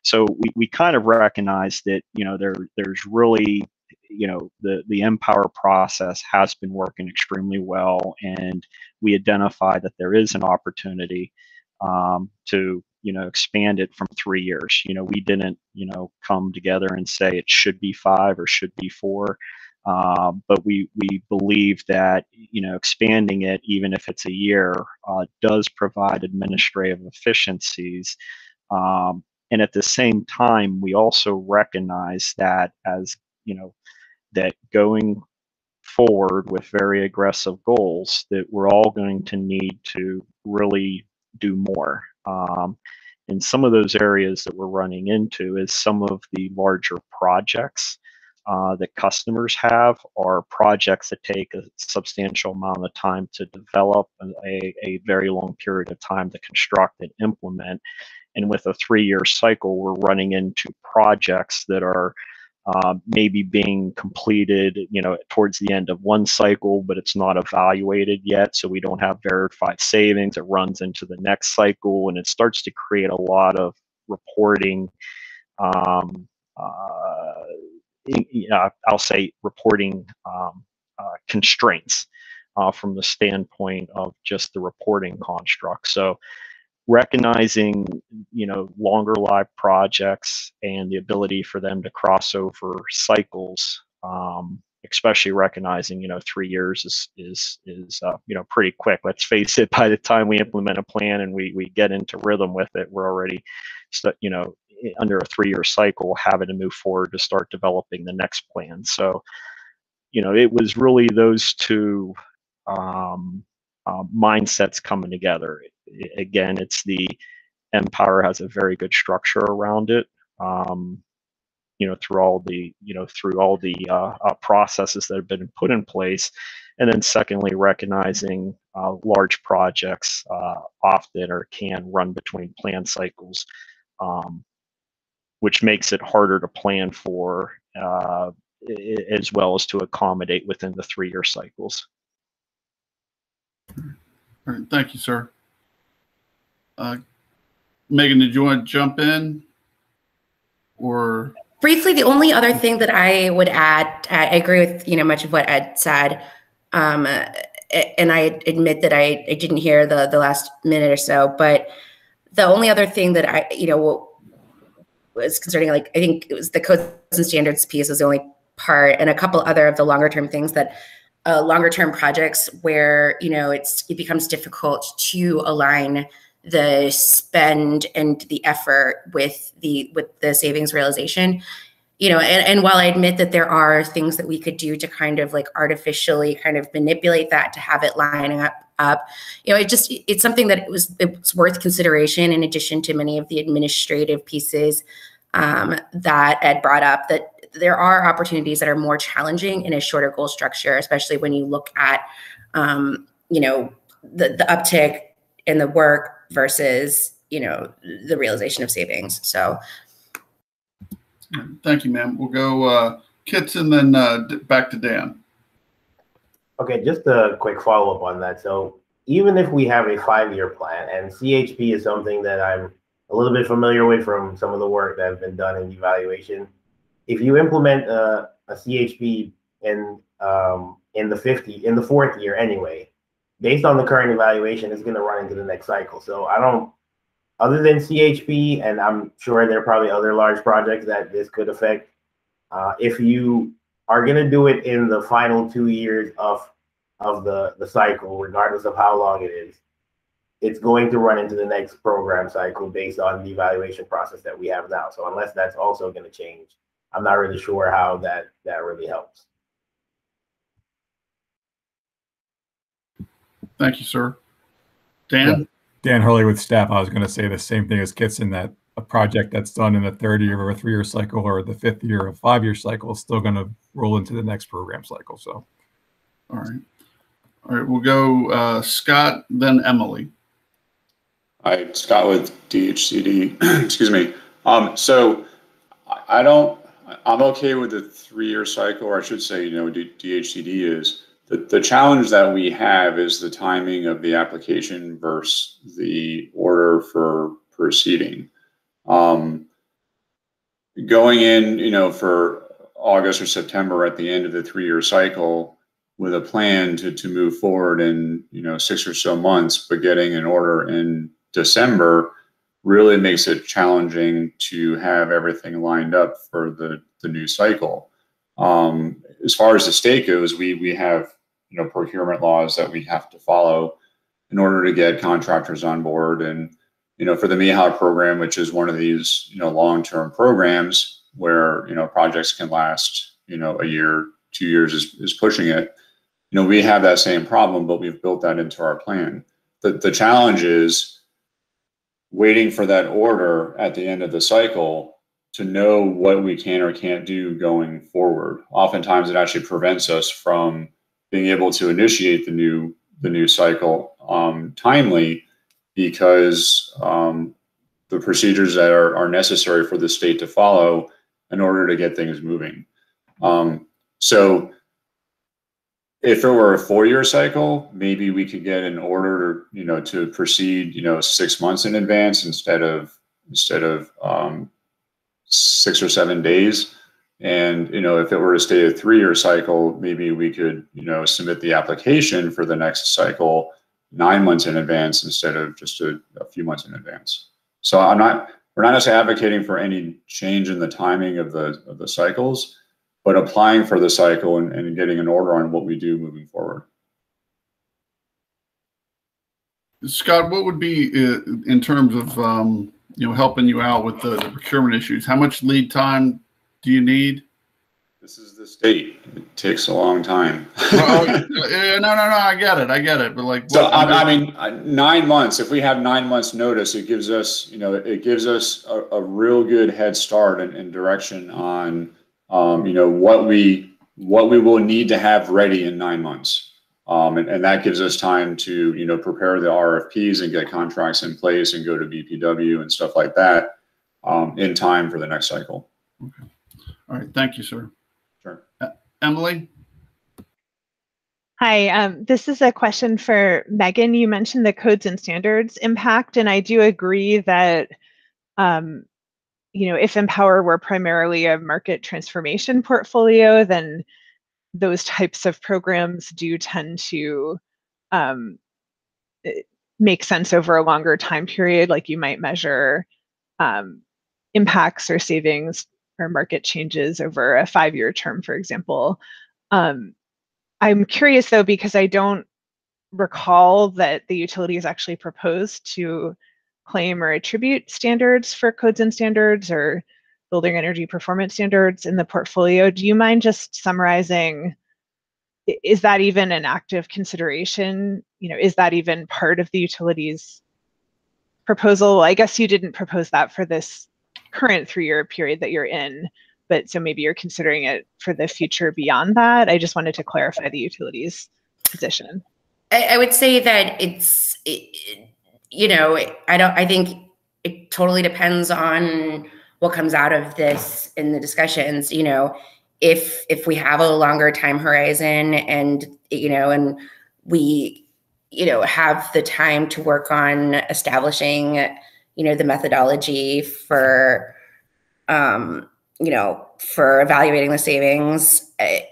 So we kind of recognize that, there's really, the Empower process has been working extremely well, and we identify that there is an opportunity to, expand it from 3 years. We didn't, come together and say it should be 5 or should be 4. But we believe that, expanding it, even if it's a year, does provide administrative efficiencies. And at the same time, we also recognize that that going forward with very aggressive goals, that we're all going to need to really do more. And some of those areas that we're running into is some of the larger projects that customers have are projects that take a substantial amount of time to develop, a very long period of time to construct and implement. And with a 3-year cycle, we're running into projects that are maybe being completed, towards the end of one cycle, but it's not evaluated yet. So we don't have verified savings. It runs into the next cycle, and it starts to create a lot of reporting. I'll say reporting constraints from the standpoint of just the reporting construct. So recognizing, longer live projects and the ability for them to cross over cycles, especially recognizing, 3 years is pretty quick. Let's face it, by the time we implement a plan and we get into rhythm with it, we're already, under a 3-year cycle, having to move forward to start developing the next plan. So, it was really those two mindsets coming together. Again, it's the Empower has a very good structure around it, through all the processes that have been put in place. And then secondly, recognizing large projects often or can run between plan cycles, which makes it harder to plan for as well as to accommodate within the 3-year cycles. All right, thank you, sir. Megan, did you want to jump in? Or briefly, the only other thing that I would add, I agree with much of what Ed said, and I admit that I didn't hear the last minute or so. But the only other thing that I was concerning, I think it was the codes and standards piece was the only part, and a couple other of the longer term things that longer term projects where it becomes difficult to align the spend and the effort with the savings realization, and while I admit that there are things that we could do to kind of artificially kind of manipulate that to have it lining up, it's something that it's worth consideration in addition to many of the administrative pieces that Ed brought up, that there are opportunities that are more challenging in a shorter goal structure, especially when you look at the uptick in the work versus, the realization of savings. So. Thank you, ma'am. We'll go Kits and then back to Dan. Okay, just a quick follow-up on that. So even if we have a 5-year plan, and CHP is something that I'm a little bit familiar with from some of the work that has been done in evaluation, if you implement a CHP in the 4th year anyway, based on the current evaluation, it's going to run into the next cycle. So I don't, other than CHP, and I'm sure there are probably other large projects that this could affect, if you are going to do it in the final 2 years of the cycle, regardless of how long it is, it's going to run into the next program cycle based on the evaluation process that we have now. So unless that's also going to change, I'm not really sure how that really helps. Thank you, sir. Dan? Yeah. Dan Hurley with staff. I was going to say the same thing as Kits, in that a project that's done in the 3rd year of a 3-year cycle or the 5th year of a 5-year cycle is still going to roll into the next program cycle. So, all right, we'll go Scott, then Emily. Hi, Scott with DHCD. Excuse me. So I'm okay with the 3-year cycle, or I should say, DHCD is. The challenge that we have is the timing of the application versus the order for proceeding. Going in, for August or September at the end of the 3-year cycle with a plan to move forward in, 6 or so months, but getting an order in December really makes it challenging to have everything lined up for the new cycle. As far as the state goes, we have procurement laws that we have to follow in order to get contractors on board. And for the MEHA program, which is one of these long-term programs where projects can last a year, 2 years is pushing it. We have that same problem, but we've built that into our plan. The challenge is waiting for that order at the end of the cycle to know what we can or can't do going forward. Oftentimes, it actually prevents us from being able to initiate the new cycle timely, because the procedures that are necessary for the state to follow in order to get things moving. So if it were a 4-year cycle, maybe we could get an order, to proceed, 6 months in advance instead of 6 or 7 days. And, if it were to stay a 3-year cycle, maybe we could, submit the application for the next cycle 9 months in advance instead of just a few months in advance. So we're not necessarily advocating for any change in the timing of the cycles, but applying for the cycle and getting an order on what we do moving forward. Scott, what would be in terms of helping you out with the procurement issues? How much lead time do you need? This is the state. It takes a long time. No, I get it. But like, so I mean, 9 months. If we have 9 months notice, it gives us, a real good head start and direction on, what we will need to have ready in 9 months. And that gives us time to, prepare the RFPs and get contracts in place and go to BPW and stuff like that in time for the next cycle. Okay. All right. Thank you, sir. Sure. Emily? Hi, this is a question for Megan. You mentioned the codes and standards impact, and I do agree that, if Empower were primarily a market transformation portfolio, then those types of programs do tend to make sense over a longer time period. Like you might measure impacts or savings or market changes over a 5-year term, for example. I'm curious though, because I don't recall that the utility has actually proposed to claim or attribute standards for codes and standards or building energy performance standards in the portfolio. Do you mind just summarizing, is that even an active consideration? Is that even part of the utility's proposal? I guess you didn't propose that for this current 3-year period that you're in, but so maybe you're considering it for the future beyond that. I just wanted to clarify the utility's position. I would say that I think it totally depends on what comes out of this in the discussions. If we have a longer time horizon and we have the time to work on establishing the methodology for for evaluating the savings, I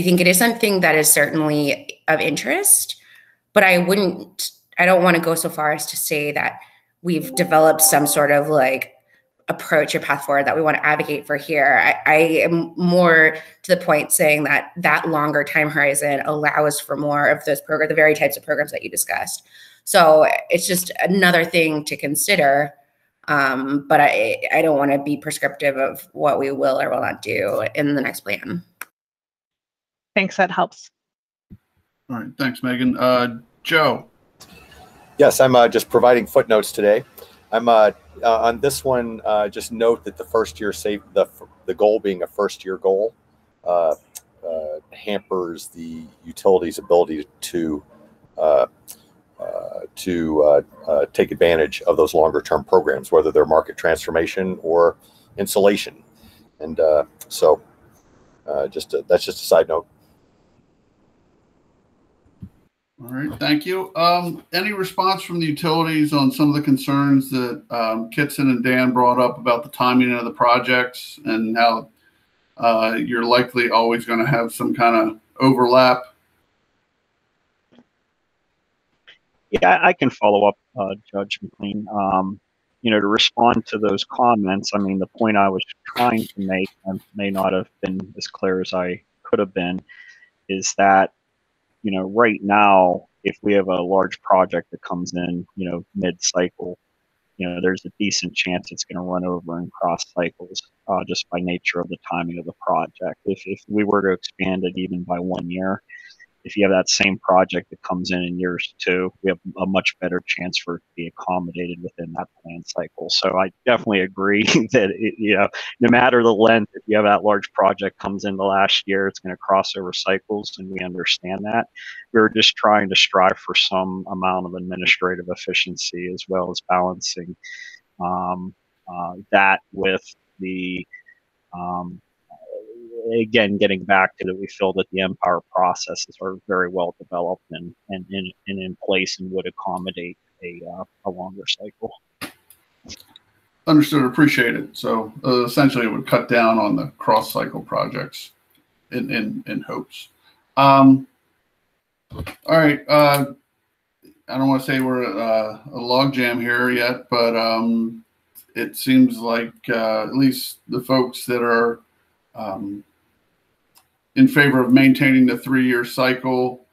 think it is something that is certainly of interest, but I don't want to go so far as to say that we've developed some sort of like approach or path forward that we want to advocate for here. I am more to the point saying that that longer time horizon allows for more of those programs, the very types of programs that you discussed. So it's just another thing to consider. But I don't want to be prescriptive of what we will or will not do in the next plan. Thanks, that helps. All right, thanks, Megan. Joe. Yes, I'm just providing footnotes today. I'm on this one. Just note that the first year the goal being a first-year goal hampers the utility's ability to take advantage of those longer-term programs, whether they're market transformation or insulation. And so that's just a side note. All right, thank you. Any response from the utilities on some of the concerns that Kitson and Dan brought up about the timing of the projects and how you're likely always going to have some kind of overlap? Yeah, I can follow up, Judge McLean. To respond to those comments, I mean, the point I was trying to make, may not have been as clear as I could have been, is that, right now, if we have a large project that comes in, mid-cycle, there's a decent chance it's going to run over and cross cycles just by nature of the timing of the project. If we were to expand it even by 1 year, if you have that same project that comes in years 2, we have a much better chance for it to be accommodated within that plan cycle. So I definitely agree that, no matter the length, if you have that large project comes in the last year, it's going to cross over cycles, and we understand that. We're just trying to strive for some amount of administrative efficiency as well as balancing that with the again, getting back to that, we feel that the Empower processes are very well developed and in place and would accommodate a longer cycle. Understood, appreciated. So essentially it would cut down on the cross-cycle projects in hopes. All right. I don't want to say we're a log jam here yet, but it seems like at least the folks that are in favor of maintaining the 3-year cycle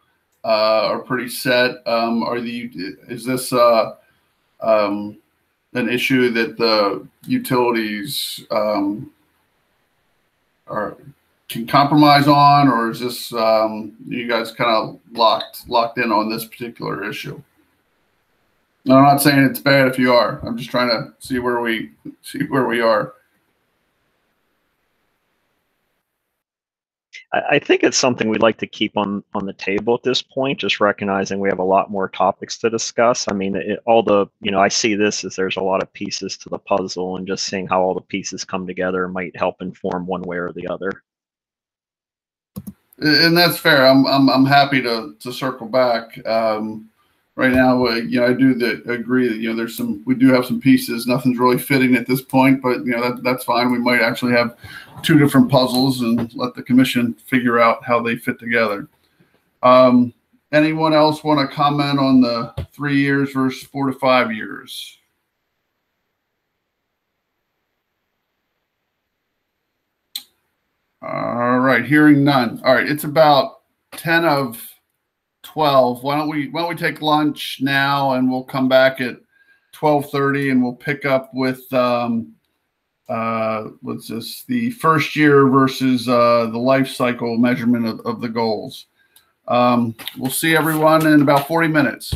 are pretty set. Is this an issue that the utilities can compromise on, or is this you guys kind of locked in on this particular issue? And I'm not saying it's bad if you are. I'm just trying to see where we are. I think it's something we'd like to keep on the table at this point, just recognizing we have a lot more topics to discuss. I mean, I see this as there's a lot of pieces to the puzzle, and just seeing how all the pieces come together might help inform one way or the other. And that's fair. I'm happy to circle back. Right now, I do agree that we do have some pieces. Nothing's really fitting at this point, but that's fine. We might actually have 2 different puzzles and let the commission figure out how they fit together. Anyone else want to comment on the 3 years versus 4 to 5 years? All right, hearing none. All right, it's about 10 of 12. Why don't we take lunch now, and we'll come back at 12:30, and we'll pick up with what's this? The first year versus the life cycle measurement of the goals. We'll see everyone in about 40 minutes.